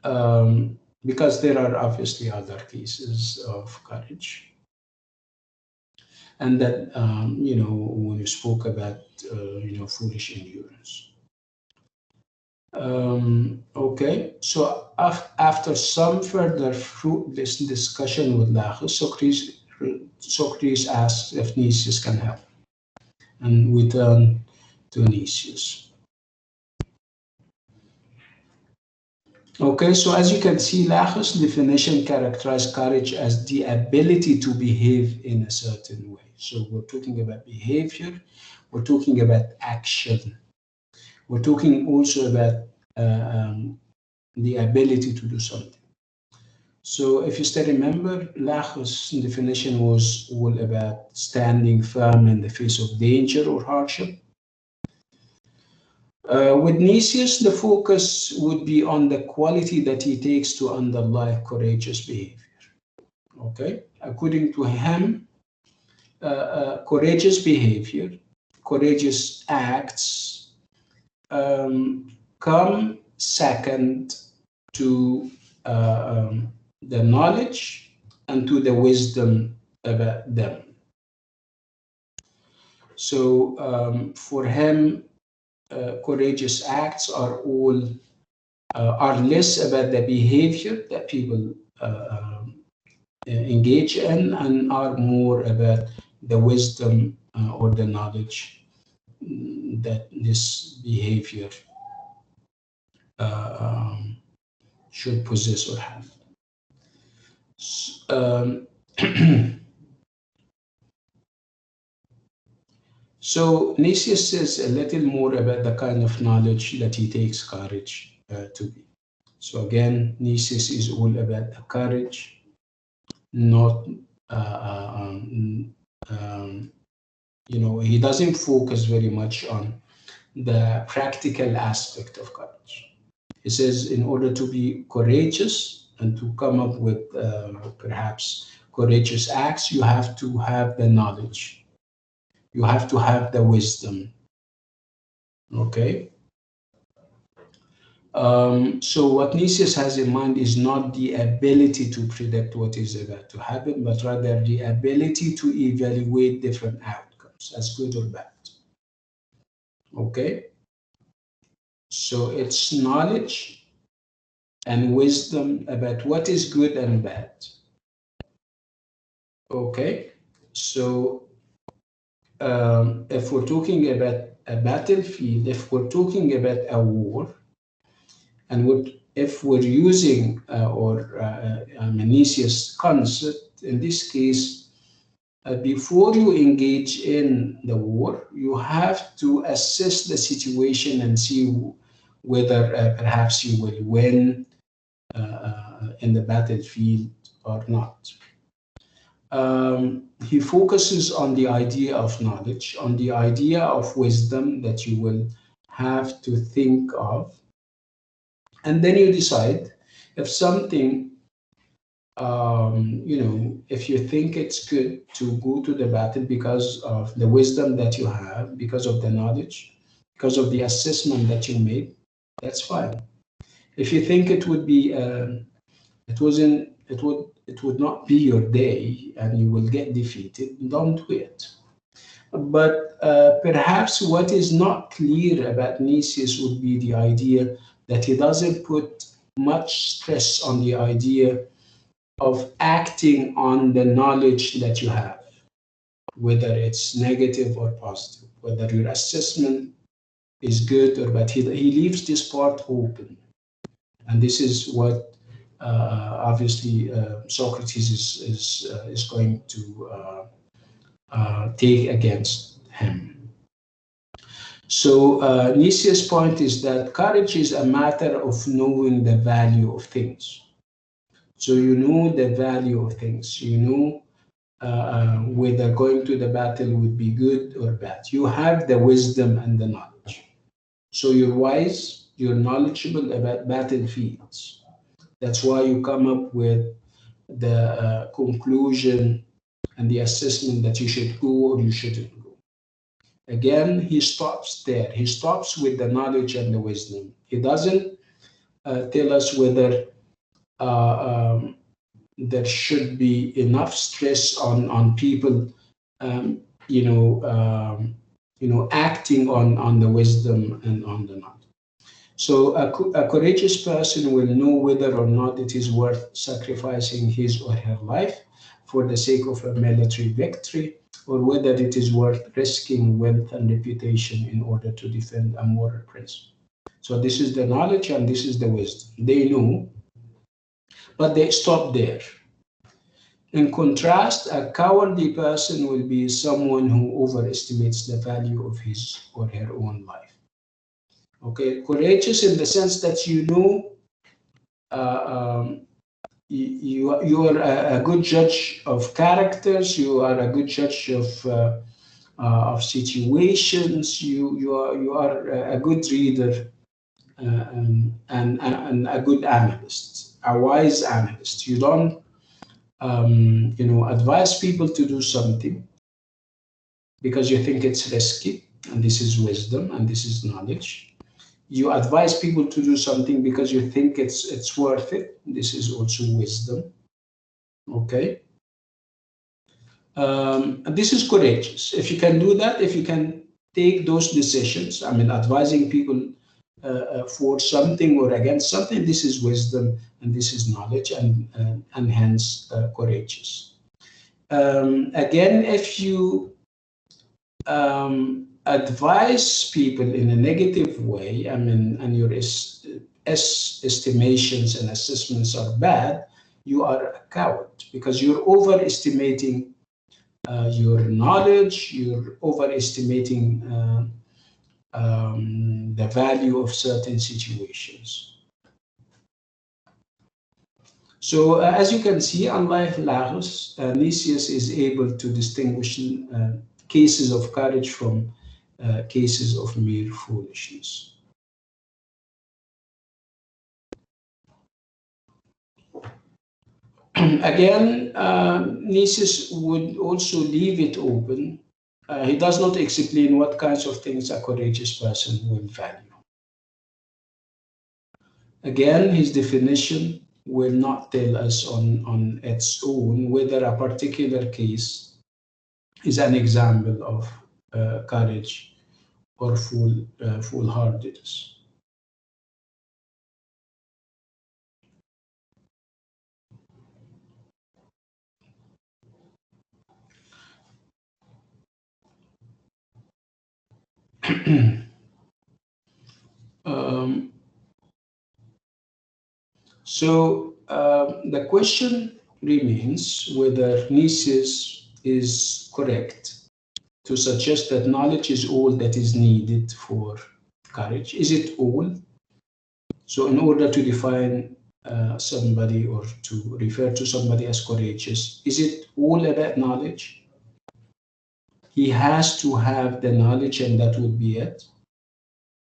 because there are obviously other cases of courage. And that, when you spoke about, foolish endurance. Okay, so after some further fruitless discussion with Lagus, Socrates asks if Nicias can help, and we turn to Nicias. Okay, so as you can see, Lagus' definition characterized courage as the ability to behave in a certain way. So we're talking about behavior, we're talking about action, we're talking also about the ability to do something. So if you still remember, Lagus' definition was all about standing firm in the face of danger or hardship. With Nicias, the focus would be on the quality that he takes to underlie courageous behavior. Okay, according to him, courageous behavior, courageous acts come second to the knowledge and to the wisdom about them. So for him, courageous acts are less about the behavior that people engage in and are more about the wisdom or the knowledge that this behavior should possess or have. So Nicias says a little more about the kind of knowledge that he takes courage to be. So again, Nicias is all about the courage, not he doesn't focus very much on the practical aspect of courage. He says in order to be courageous and to come up with perhaps courageous acts, you have to have the knowledge. You have to have the wisdom. Okay. So what Nicias has in mind is not the ability to predict what is about to happen, but rather the ability to evaluate different outcomes as good or bad. Okay. So it's knowledge and wisdom about what is good and bad. Okay. So if we're talking about a battlefield, if we're talking about a war, and if we're using Nicias' concept, in this case, before you engage in the war, you have to assess the situation and see whether perhaps you will win in the battlefield or not. He focuses on the idea of knowledge, on the idea of wisdom that you will have to think of. And then you decide if something, if you think it's good to go to the battle because of the wisdom that you have, because of the knowledge, because of the assessment that you made, that's fine. If you think it would it would not be your day and you will get defeated, don't do it. But perhaps what is not clear about Nicias would be the idea that he doesn't put much stress on the idea of acting on the knowledge that you have, whether it's negative or positive, whether your assessment is good or bad. He leaves this part open. And this is what obviously Socrates is going to take against him. So Nicias' point is that courage is a matter of knowing the value of things. So you know the value of things. You know whether going to the battle would be good or bad. You have the wisdom and the knowledge. So you're wise, you're knowledgeable about battlefields. That's why you come up with the conclusion and the assessment that you should go or you shouldn't go. Again, he stops there. He stops with the knowledge and the wisdom. He doesn't tell us whether there should be enough stress on people, acting on the wisdom and on the knowledge. So a courageous person will know whether or not it is worth sacrificing his or her life for the sake of a military victory, or whether it is worth risking wealth and reputation in order to defend a moral principle. So this is the knowledge and this is the wisdom. They know, but they stop there. In contrast, a cowardly person will be someone who overestimates the value of his or her own life. Okay, courageous in the sense that you know you are a good judge of characters, you are a good judge of situations, you are a good reader and a good analyst, a wise analyst. You don't advise people to do something because you think it's risky, and this is wisdom and this is knowledge. You advise people to do something because you think it's worth it. This is also wisdom. Okay. And this is courageous. If you can do that, if you can take those decisions, I mean, advising people for something or against something, this is wisdom and this is knowledge and hence courageous. Again, if you advise people in a negative way, I mean, and your estimations and assessments are bad, you are a coward because you're overestimating your knowledge, you're overestimating the value of certain situations. So as you can see, unlike Lagus, Nicias is able to distinguish cases of courage from cases of mere foolishness. Again, Nicias would also leave it open. He does not explain what kinds of things a courageous person will value. Again, his definition will not tell us on its own whether a particular case is an example of courage or foolhardiness. So the question remains whether Nicias is correct to suggest that knowledge is all that is needed for courage. Is it all? So in order to define somebody or to refer to somebody as courageous, is it all about knowledge? He has to have the knowledge and that would be it.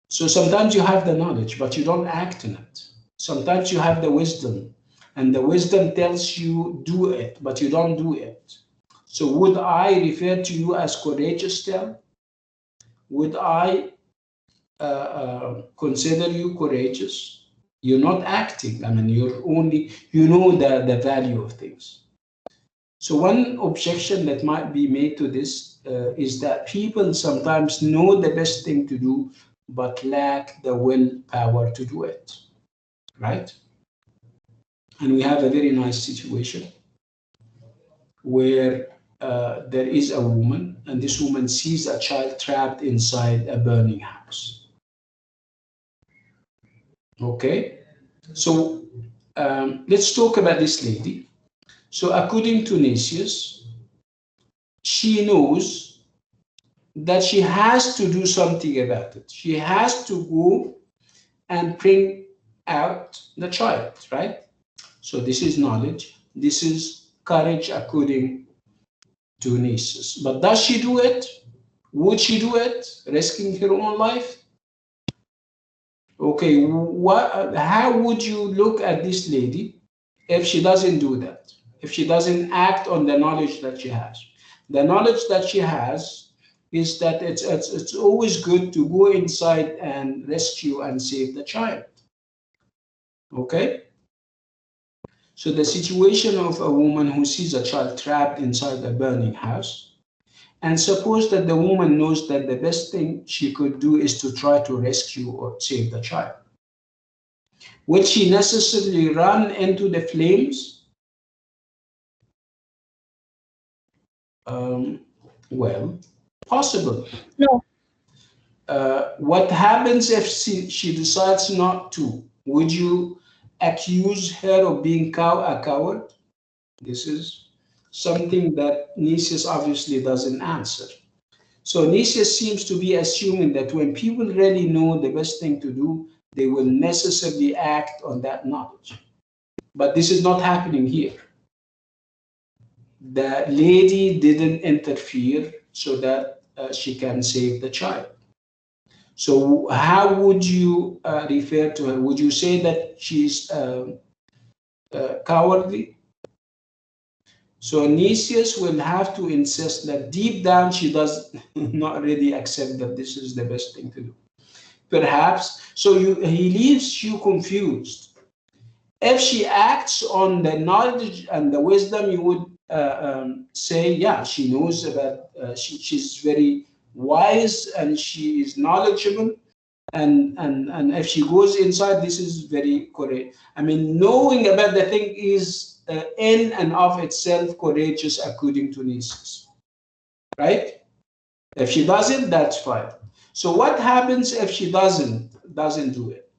So sometimes you have the knowledge, but you don't act on it. Sometimes you have the wisdom, and the wisdom tells you do it, but you don't do it. So would I refer to you as courageous still? Would I consider you courageous? You're not acting. I mean, you know the value of things. So one objection that might be made to this is that people sometimes know the best thing to do, but lack the willpower to do it, right? And we have a very nice situation where there is a woman, and this woman sees a child trapped inside a burning house. Okay, so let's talk about this lady. So according to Nicias, she knows that she has to do something about it. She has to go and bring out the child, right? So this is knowledge. This is courage according to Nicias. But does she do it? Would she do it, risking her own life? Okay, how would you look at this lady if she doesn't do that? If she doesn't act on the knowledge that she has? The knowledge that she has is that it's always good to go inside and rescue and save the child. Okay? So the situation of a woman who sees a child trapped inside a burning house, and suppose that the woman knows that the best thing she could do is to try to rescue or save the child. Would she necessarily run into the flames? Well, possible. No. What happens if she decides not to? Would you accuse her of being a coward? This is something that Nicias obviously doesn't answer. So Nicias seems to be assuming that when people really know the best thing to do, they will necessarily act on that knowledge. But this is not happening here. The lady didn't interfere so that she can save the child. So how would you refer to her? Would you say that she's cowardly? So Nicias will have to insist that deep down she does not really accept that this is the best thing to do. Perhaps, so he leaves you confused. If she acts on the knowledge and the wisdom, you would say, yeah, she knows about, she's very wise and she is knowledgeable. And if she goes inside, this is very correct. I mean, knowing about the thing is in and of itself courageous according to Nicias, right? If she does it, that's fine. So what happens if she doesn't do it?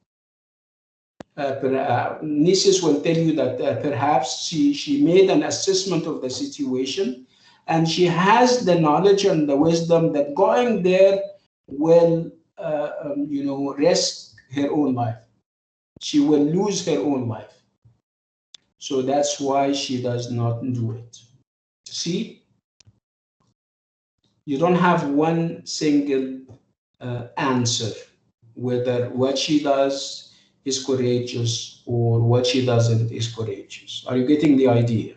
Nicias will tell you that perhaps she made an assessment of the situation and she has the knowledge and the wisdom that going there will risk her own life. She will lose her own life. So that's why she does not do it. See, you don't have one single answer whether what she does is courageous or what she doesn't is courageous. Are you getting the idea?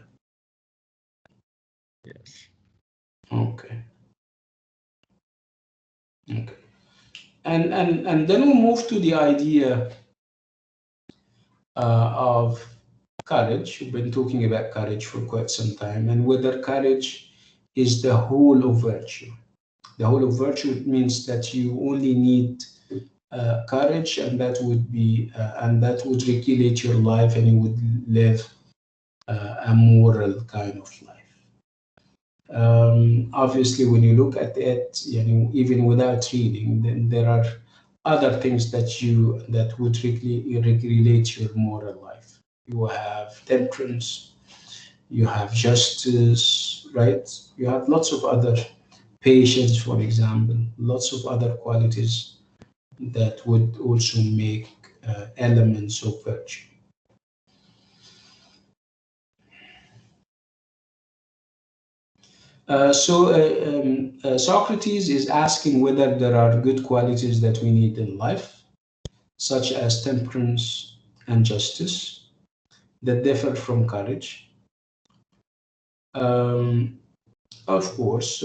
Yes. Okay. Okay. And then we move to the idea of courage. We've been talking about courage for quite some time, and whether courage is the whole of virtue. The whole of virtue means that you only need courage, and that would regulate your life, and you would live a moral kind of life. Obviously, when you look at it, even without reading, then there are other things that would regulate your moral life. You have temperance, you have justice, right? You have lots of other patience, for example, lots of other qualities that would also make elements of virtue. Socrates is asking whether there are good qualities that we need in life, such as temperance and justice, that differ from courage. Of course,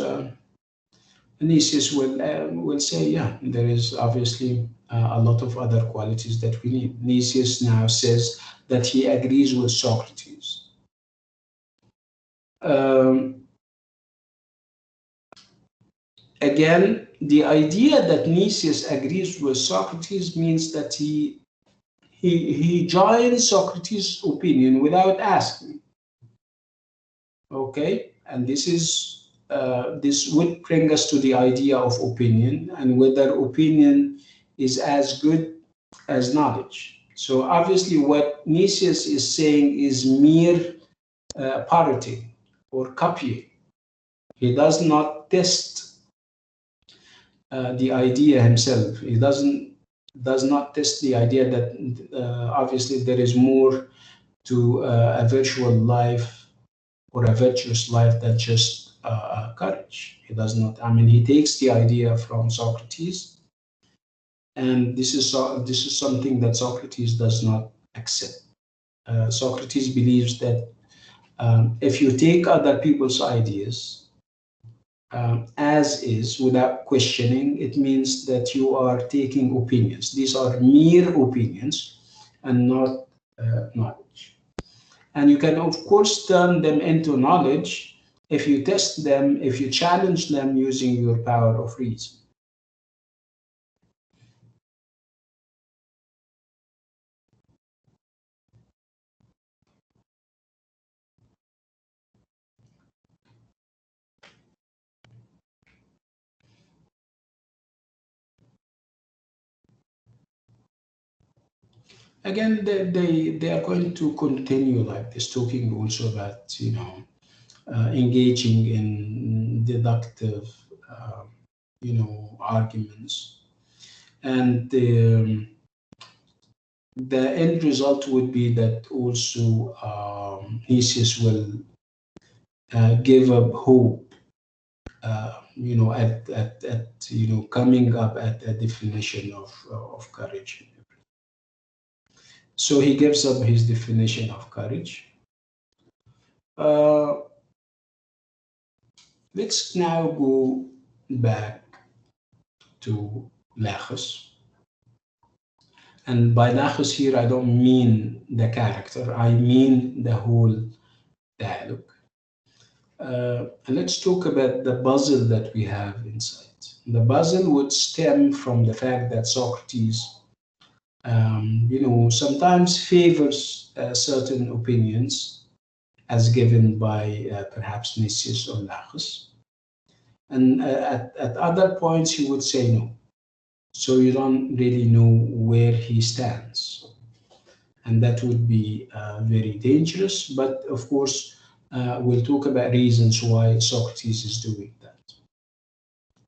Nicias will say, yeah, there is obviously a lot of other qualities that we need. Nicias now says that he agrees with Socrates. Again, the idea that Nicias agrees with Socrates means that he joins Socrates' opinion without asking. Okay, and this would bring us to the idea of opinion and whether opinion is as good as knowledge. So obviously, what Nicias is saying is mere parroting or copying. He does not test the idea himself. He does not test the idea that obviously there is more to a virtual life or a virtuous life than just courage. He does not. I mean, he takes the idea from Socrates, and this is something that Socrates does not accept. Socrates believes that if you take other people's ideas as is without questioning, it means that you are taking opinions. These are mere opinions and not knowledge. And you can, of course, turn them into knowledge if you test them, if you challenge them using your power of reason. Again, they are going to continue like this, talking also about, engaging in deductive, arguments. And the end result would be that also Nicias will give up hope, at coming up at a definition of courage. So he gives up his definition of courage. Let's now go back to Lachus. And by Lachus here, I don't mean the character, I mean the whole dialogue. And let's talk about the puzzle that we have inside. The puzzle would stem from the fact that Socrates, sometimes favors certain opinions as given by perhaps Nicias or Lachus. And at other points, he would say no. So you don't really know where he stands. And that would be very dangerous. But of course, we'll talk about reasons why Socrates is doing that.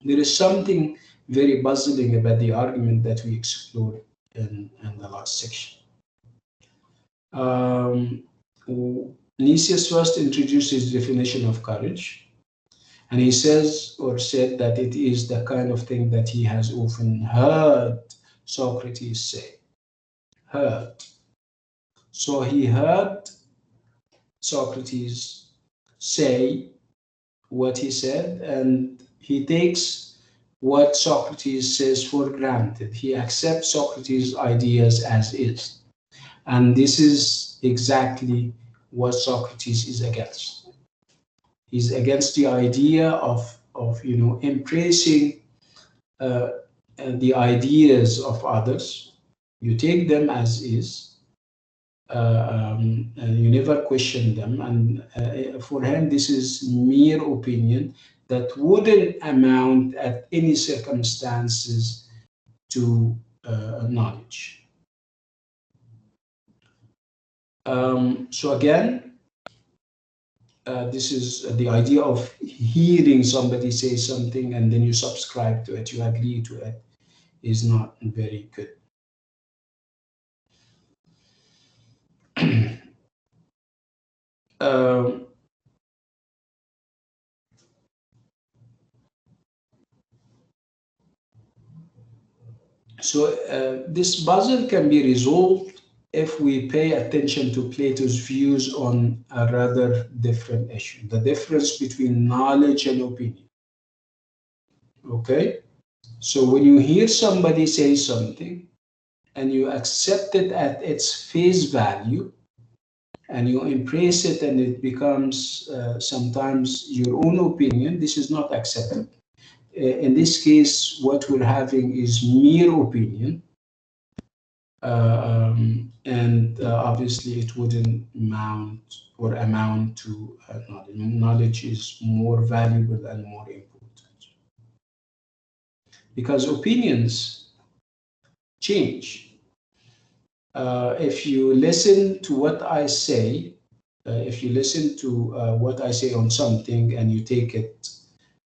There is something very puzzling about the argument that we explored in the last section. Nicias first introduced his definition of courage. And he says or said that it is the kind of thing that he has often heard Socrates say. Heard. So he heard Socrates say what he said, and he takes what Socrates says for granted. He accepts Socrates' ideas as is. And this is exactly what Socrates is against. He's against the idea of embracing the ideas of others. You take them as is, and you never question them. And for him, this is mere opinion that wouldn't amount at any circumstances to knowledge. So again, this is the idea of hearing somebody say something and then you subscribe to it, you agree to it, is not very good. So this puzzle can be resolved if we pay attention to Plato's views on a rather different issue, the difference between knowledge and opinion. Okay? So when you hear somebody say something and you accept it at its face value and you embrace it and it becomes sometimes your own opinion, this is not acceptable. In this case, what we're having is mere opinion. And obviously it wouldn't amount to knowledge. Knowledge is more valuable and more important because opinions change. If you listen to what I say, if you listen to what I say on something and you take it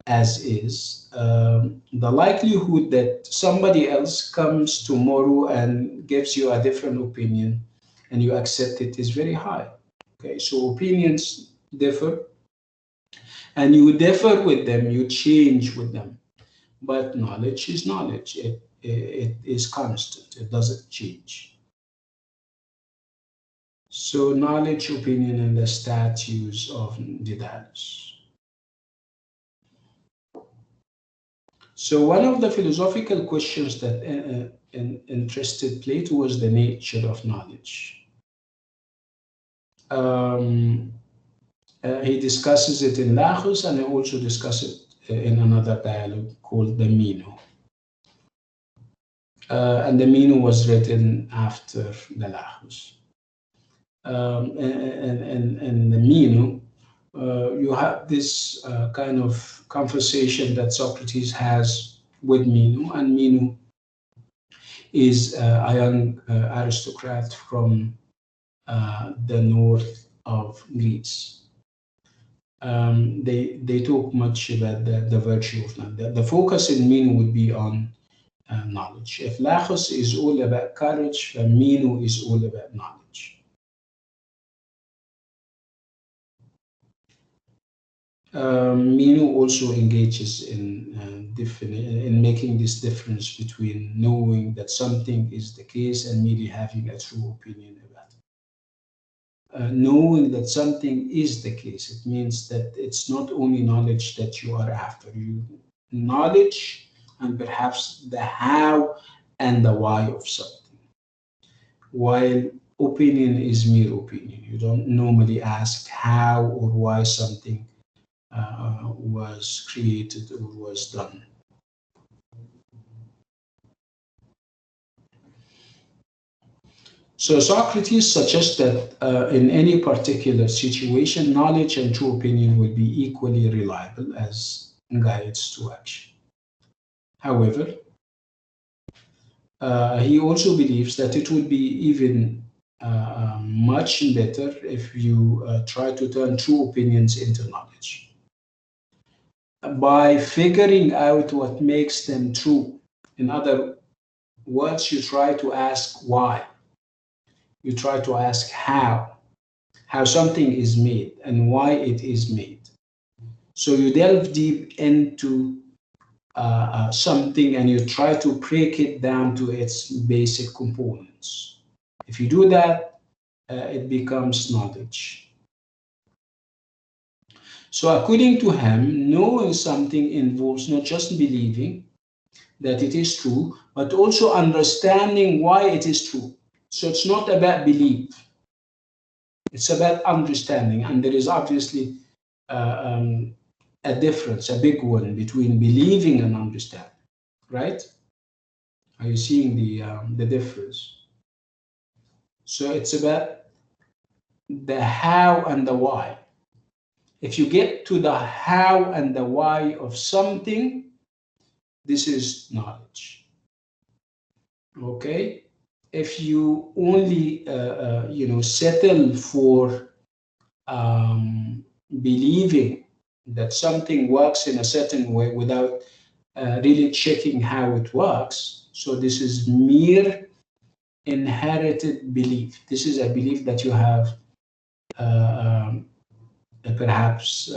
as is, the likelihood that somebody else comes tomorrow and gives you a different opinion and you accept it is very high. Okay, so opinions differ and you differ with them, you change with them. But knowledge is knowledge, it is constant, it doesn't change. So knowledge, opinion, and the status of Daedalus. So one of the philosophical questions that interested Plato was the nature of knowledge. He discusses it in Lachus, and he also discusses it in another dialogue called the Meno. And the Meno was written after the Lachus. And the Meno, you have this kind of conversation that Socrates has with Meno, and Meno is a young aristocrat from the north of Greece. They talk much about the virtue of knowledge. The focus in Meno would be on knowledge. If Lachos is all about courage, Meno is all about knowledge. Meno also engages in making this difference between knowing that something is the case and merely having a true opinion about it. Knowing that something is the case, it means that it's not only knowledge that you are after, knowledge and perhaps the how and the why of something. While opinion is mere opinion, you don't normally ask how or why something was created or was done. So Socrates suggests that in any particular situation, knowledge and true opinion will be equally reliable as guides to action. However, he also believes that it would be even much better if you try to turn true opinions into knowledge. By figuring out what makes them true. In other words, you try to ask why. You try to ask how something is made and why it is made. So you delve deep into something and you try to break it down to its basic components. If you do that, it becomes knowledge. So according to him, knowing something involves not just believing that it is true, but also understanding why it is true. So it's not about belief. It's about understanding. And there is obviously a difference, a big one, between believing and understanding, right? Are you seeing the difference? So it's about the how and the why. If you get to the how and the why of something, this is knowledge. Okay? If you only settle for believing that something works in a certain way without really checking how it works, so this is mere inherited belief. This is a belief that you have perhaps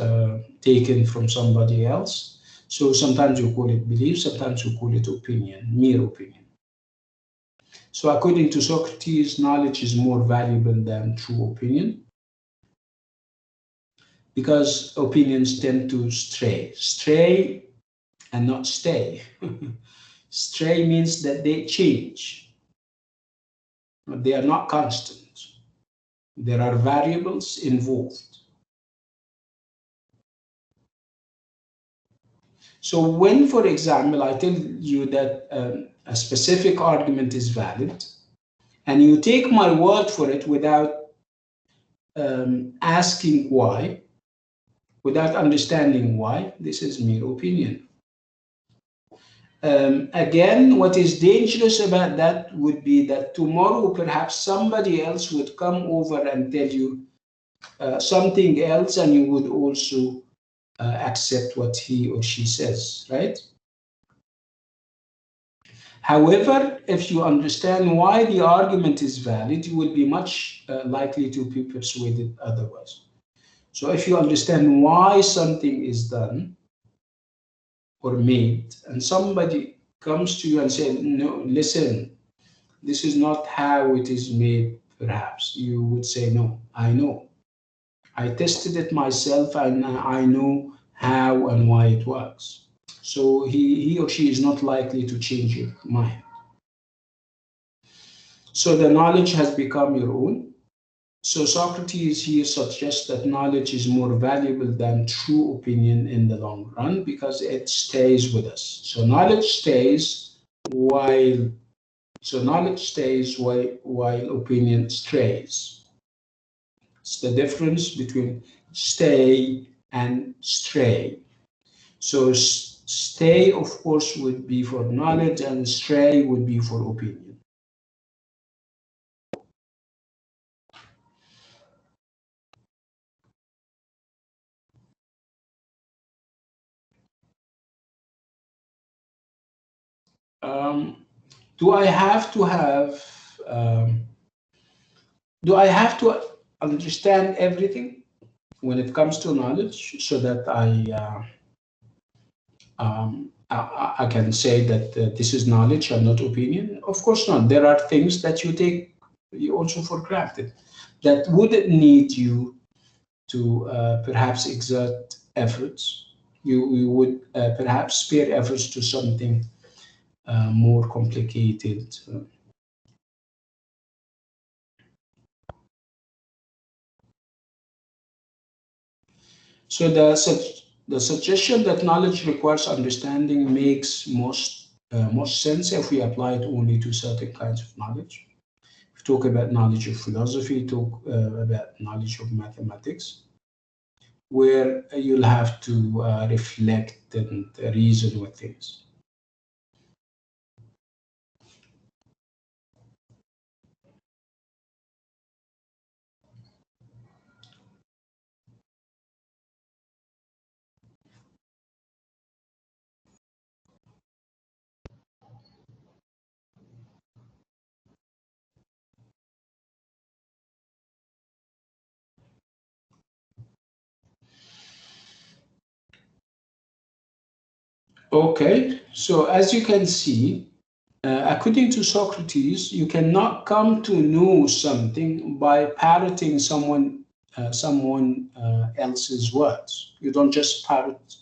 taken from somebody else. So sometimes you call it belief, sometimes you call it opinion, mere opinion. So according to Socrates, knowledge is more valuable than true opinion because opinions tend to stray. Stray and not stay. Stray means that they change. They are not constant. There are variables involved. So when, for example, I tell you that a specific argument is valid, and you take my word for it without asking why, without understanding why, this is mere opinion. Again, what is dangerous about that would be that tomorrow perhaps somebody else would come over and tell you something else, and you would also accept what he or she says, right? However, if you understand why the argument is valid, you will be much likely to be persuaded otherwise. So if you understand why something is done or made, and somebody comes to you and says, no, listen, this is not how it is made, perhaps, you would say, no, I know. I tested it myself, and I know how and why it works. So he or she is not likely to change your mind. So the knowledge has become your own. So Socrates here suggests that knowledge is more valuable than true opinion in the long run because it stays with us. So knowledge stays while opinion strays. It's the difference between stay and stray. So stay, of course, would be for knowledge, and stray would be for opinion. Do I have to understand everything when it comes to knowledge so that I can say that this is knowledge and not opinion? Of course not. There are things that you take also for granted that wouldn't need you to perhaps exert efforts. You would perhaps spare efforts to something more complicated. So the suggestion that knowledge requires understanding makes most sense if we apply it only to certain kinds of knowledge. If we talk about knowledge of philosophy, talk about knowledge of mathematics, where you'll have to reflect and reason with things. Okay, so as you can see, according to Socrates, you cannot come to know something by parroting someone else's words. You don't just parrot.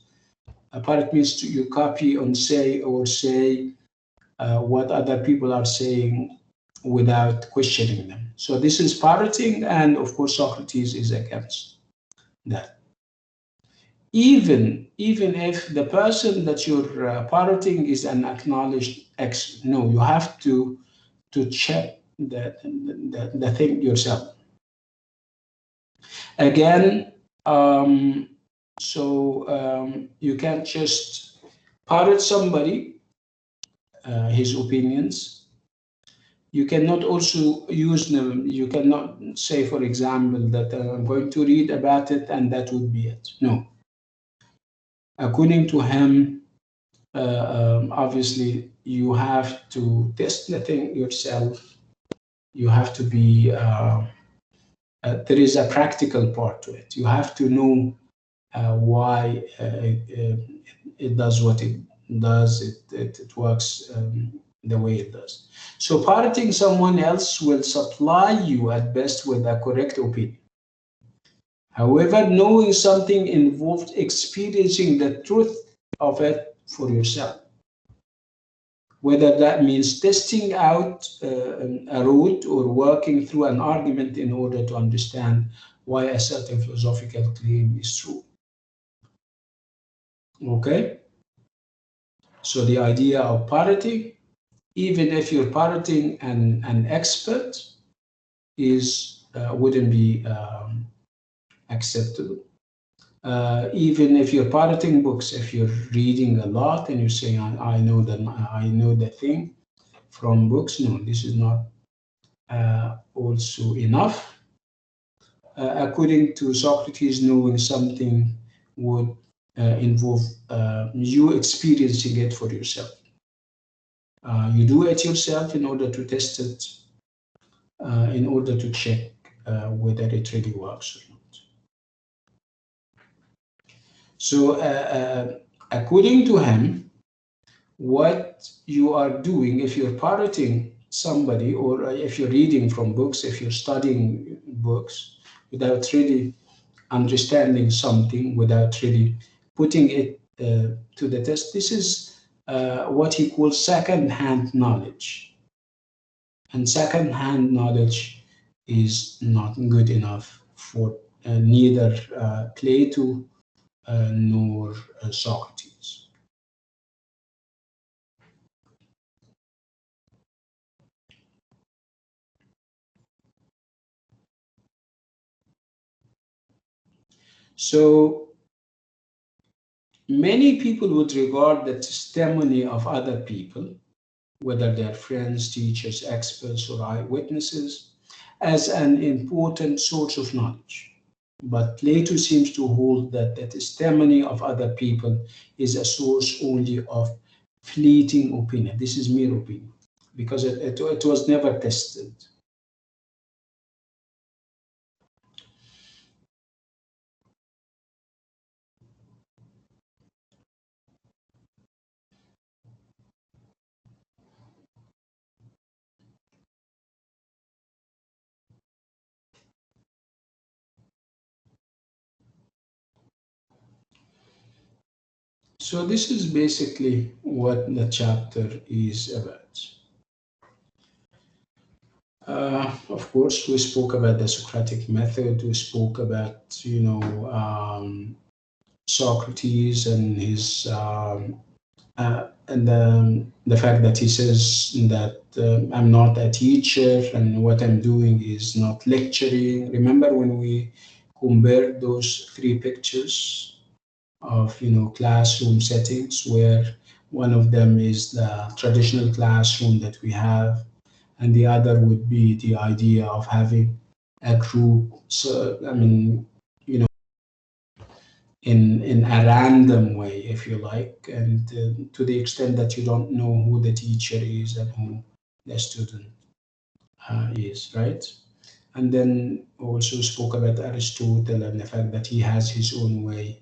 Parrot means you copy and say what other people are saying without questioning them. So this is parroting, and of course Socrates is against that. Even if the person that you're parroting is an acknowledged expert, no, you have to check the thing yourself. Again, you can't just parrot somebody, his opinions. You cannot also use them. You cannot say, for example, that I'm going to read about it and that would be it. No. According to him, obviously, you have to test the thing yourself. You have to be, there is a practical part to it. You have to know why it does what it does, it works the way it does. So parroting someone else will supply you at best with a correct opinion. However, knowing something involved experiencing the truth of it for yourself. Whether that means testing out a route or working through an argument in order to understand why a certain philosophical claim is true. Okay? So the idea of parroting, even if you're parroting an expert, is wouldn't be acceptable. Even if you're parroting books, if you're reading a lot and you're saying, I know the thing from books, no, this is not also enough. According to Socrates, knowing something would involve you experiencing it for yourself. You do it yourself in order to test it, in order to check whether it really works or not. So, according to him, what you are doing, if you're parroting somebody, or if you're reading from books, if you're studying books without really understanding something, without really putting it to the test, this is what he calls second-hand knowledge. And second-hand knowledge is not good enough for neither Plato nor Socrates. So many people would regard the testimony of other people, whether they're friends, teachers, experts, or eyewitnesses, as an important source of knowledge. But Plato seems to hold that the testimony of other people is a source only of fleeting opinion. This is mere opinion, because it was never tested. So this is basically what the chapter is about. Of course, we spoke about the Socratic method. We spoke about, Socrates and his and the fact that he says that I'm not a teacher and what I'm doing is not lecturing. Remember when we compared those three pictures of classroom settings, where one of them is the traditional classroom that we have, and the other would be the idea of having a group. So I mean, in a random way, if you like, and to the extent that you don't know who the teacher is and who the student is, right? And then also spoke about Aristotle and the fact that he has his own way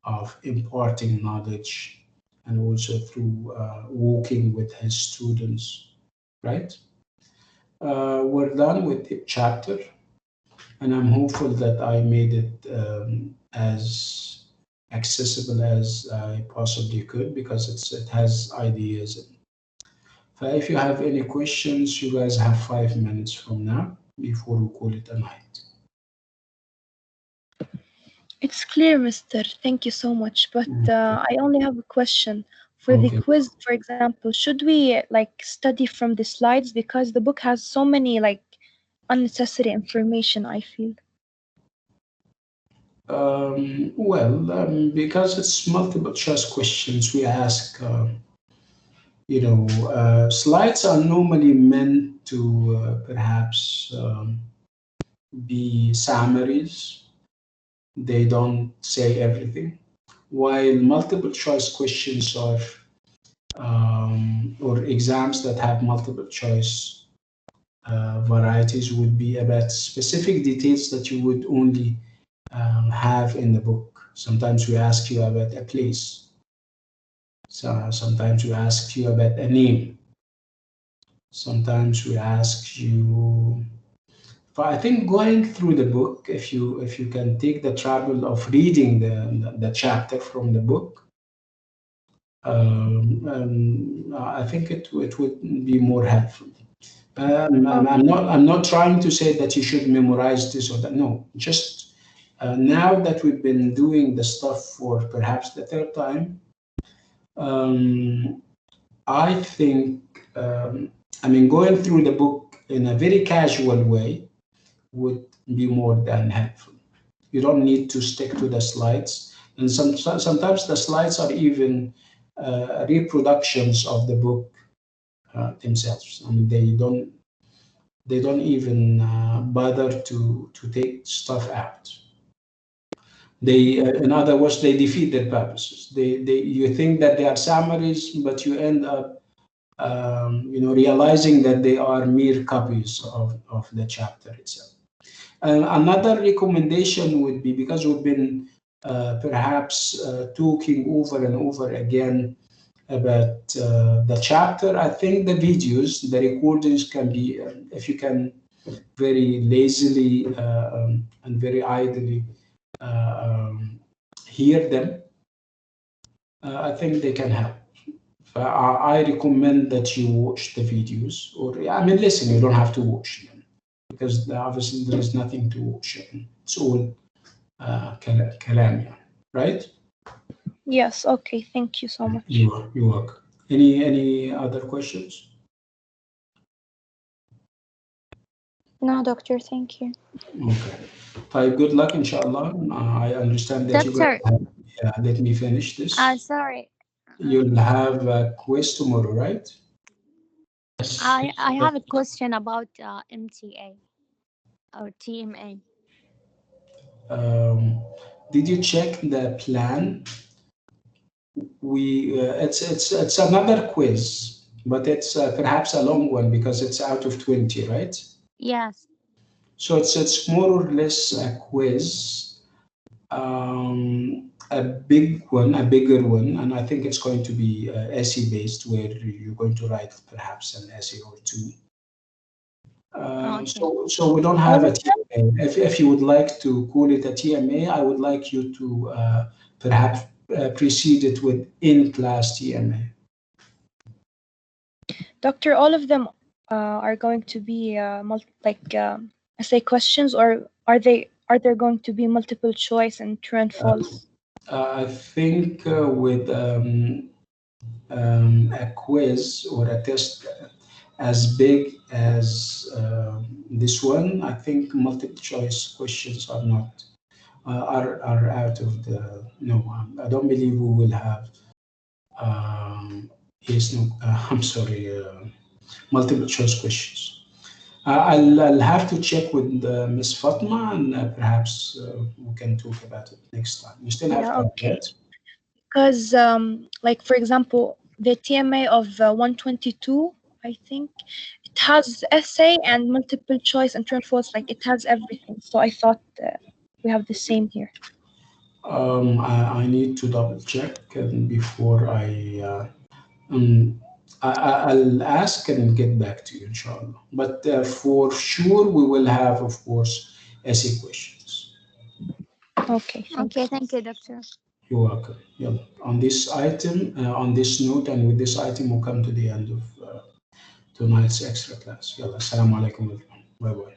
of imparting knowledge, and also through walking with his students, right? We're done with the chapter, and I'm hopeful that I made it as accessible as I possibly could, because it has ideas. So if you have any questions, you guys have 5 minutes from now before we call it a night. It's clear, Mister. Thank you so much. But I only have a question. For the Okay. quiz, for example, should we study from the slides, because the book has so many unnecessary information, I feel. Well, because it's multiple choice questions, we ask, slides are normally meant to perhaps be summaries. They don't say everything. While multiple choice questions are, or exams that have multiple choice varieties, would be about specific details that you would only have in the book. Sometimes we ask you about a place. So sometimes we ask you about a name. Sometimes we ask you. But I think going through the book, if you can take the trouble of reading the chapter from the book, I think it would be more helpful. I'm not trying to say that you should memorize this or that. No, just now that we've been doing the stuff for perhaps the third time, I think, going through the book in a very casual way would be more than helpful. You don't need to stick to the slides, and sometimes the slides are even reproductions of the book themselves. They don't even bother to take stuff out. They, in other words, they defeat their purposes. You think that they are summaries, but you end up, realizing that they are mere copies of the chapter itself. And another recommendation would be, because we've been perhaps talking over and over again about the chapter, I think the videos, the recordings can be, if you can very lazily and very idly hear them, I think they can help. I recommend that you watch the videos, or listen. You don't have to watch them because obviously there is nothing to watch. It's all kalam, right? Yes. Okay. Thank you so much. You're welcome. Any other questions? No, doctor. Thank you. Okay. Good luck, inshallah. I understand that Doctor. Let me finish this. Sorry. You'll have a quiz tomorrow, right? Yes. I have a question about MTA or TMA. Did you check the plan? It's another quiz, but it's perhaps a long one because it's out of 20, right? Yes. So it's more or less a quiz, a bigger one, and I think it's going to be essay based, where you're going to write perhaps an essay or two. Okay. So we don't have a TMA. If you would like to call it a TMA, I would like you to perhaps precede it with in-class TMA. Doctor, all of them are going to be essay questions, or are there going to be multiple choice and true and false? I think with a quiz or a test as big as this one, I think multiple choice questions are not are out of the no. I don't believe we will have. Yes, no. I'm sorry. Multiple choice questions. I'll have to check with Miss Fatma, and perhaps we can talk about it next time. You still have time, Okay. right? Because, for example, the TMA of 122, I think it has essay and multiple choice and true and false. Like, it has everything. So I thought we have the same here. I need to double check before I'll ask and get back to you, inshallah. But for sure, we will have, of course, essay questions. Okay. Thank you, doctor. You're welcome. Yeah. On this item, on this note, and with this item, we'll come to the end of tonight's extra class. Yalla, assalamu alaikum. Bye bye.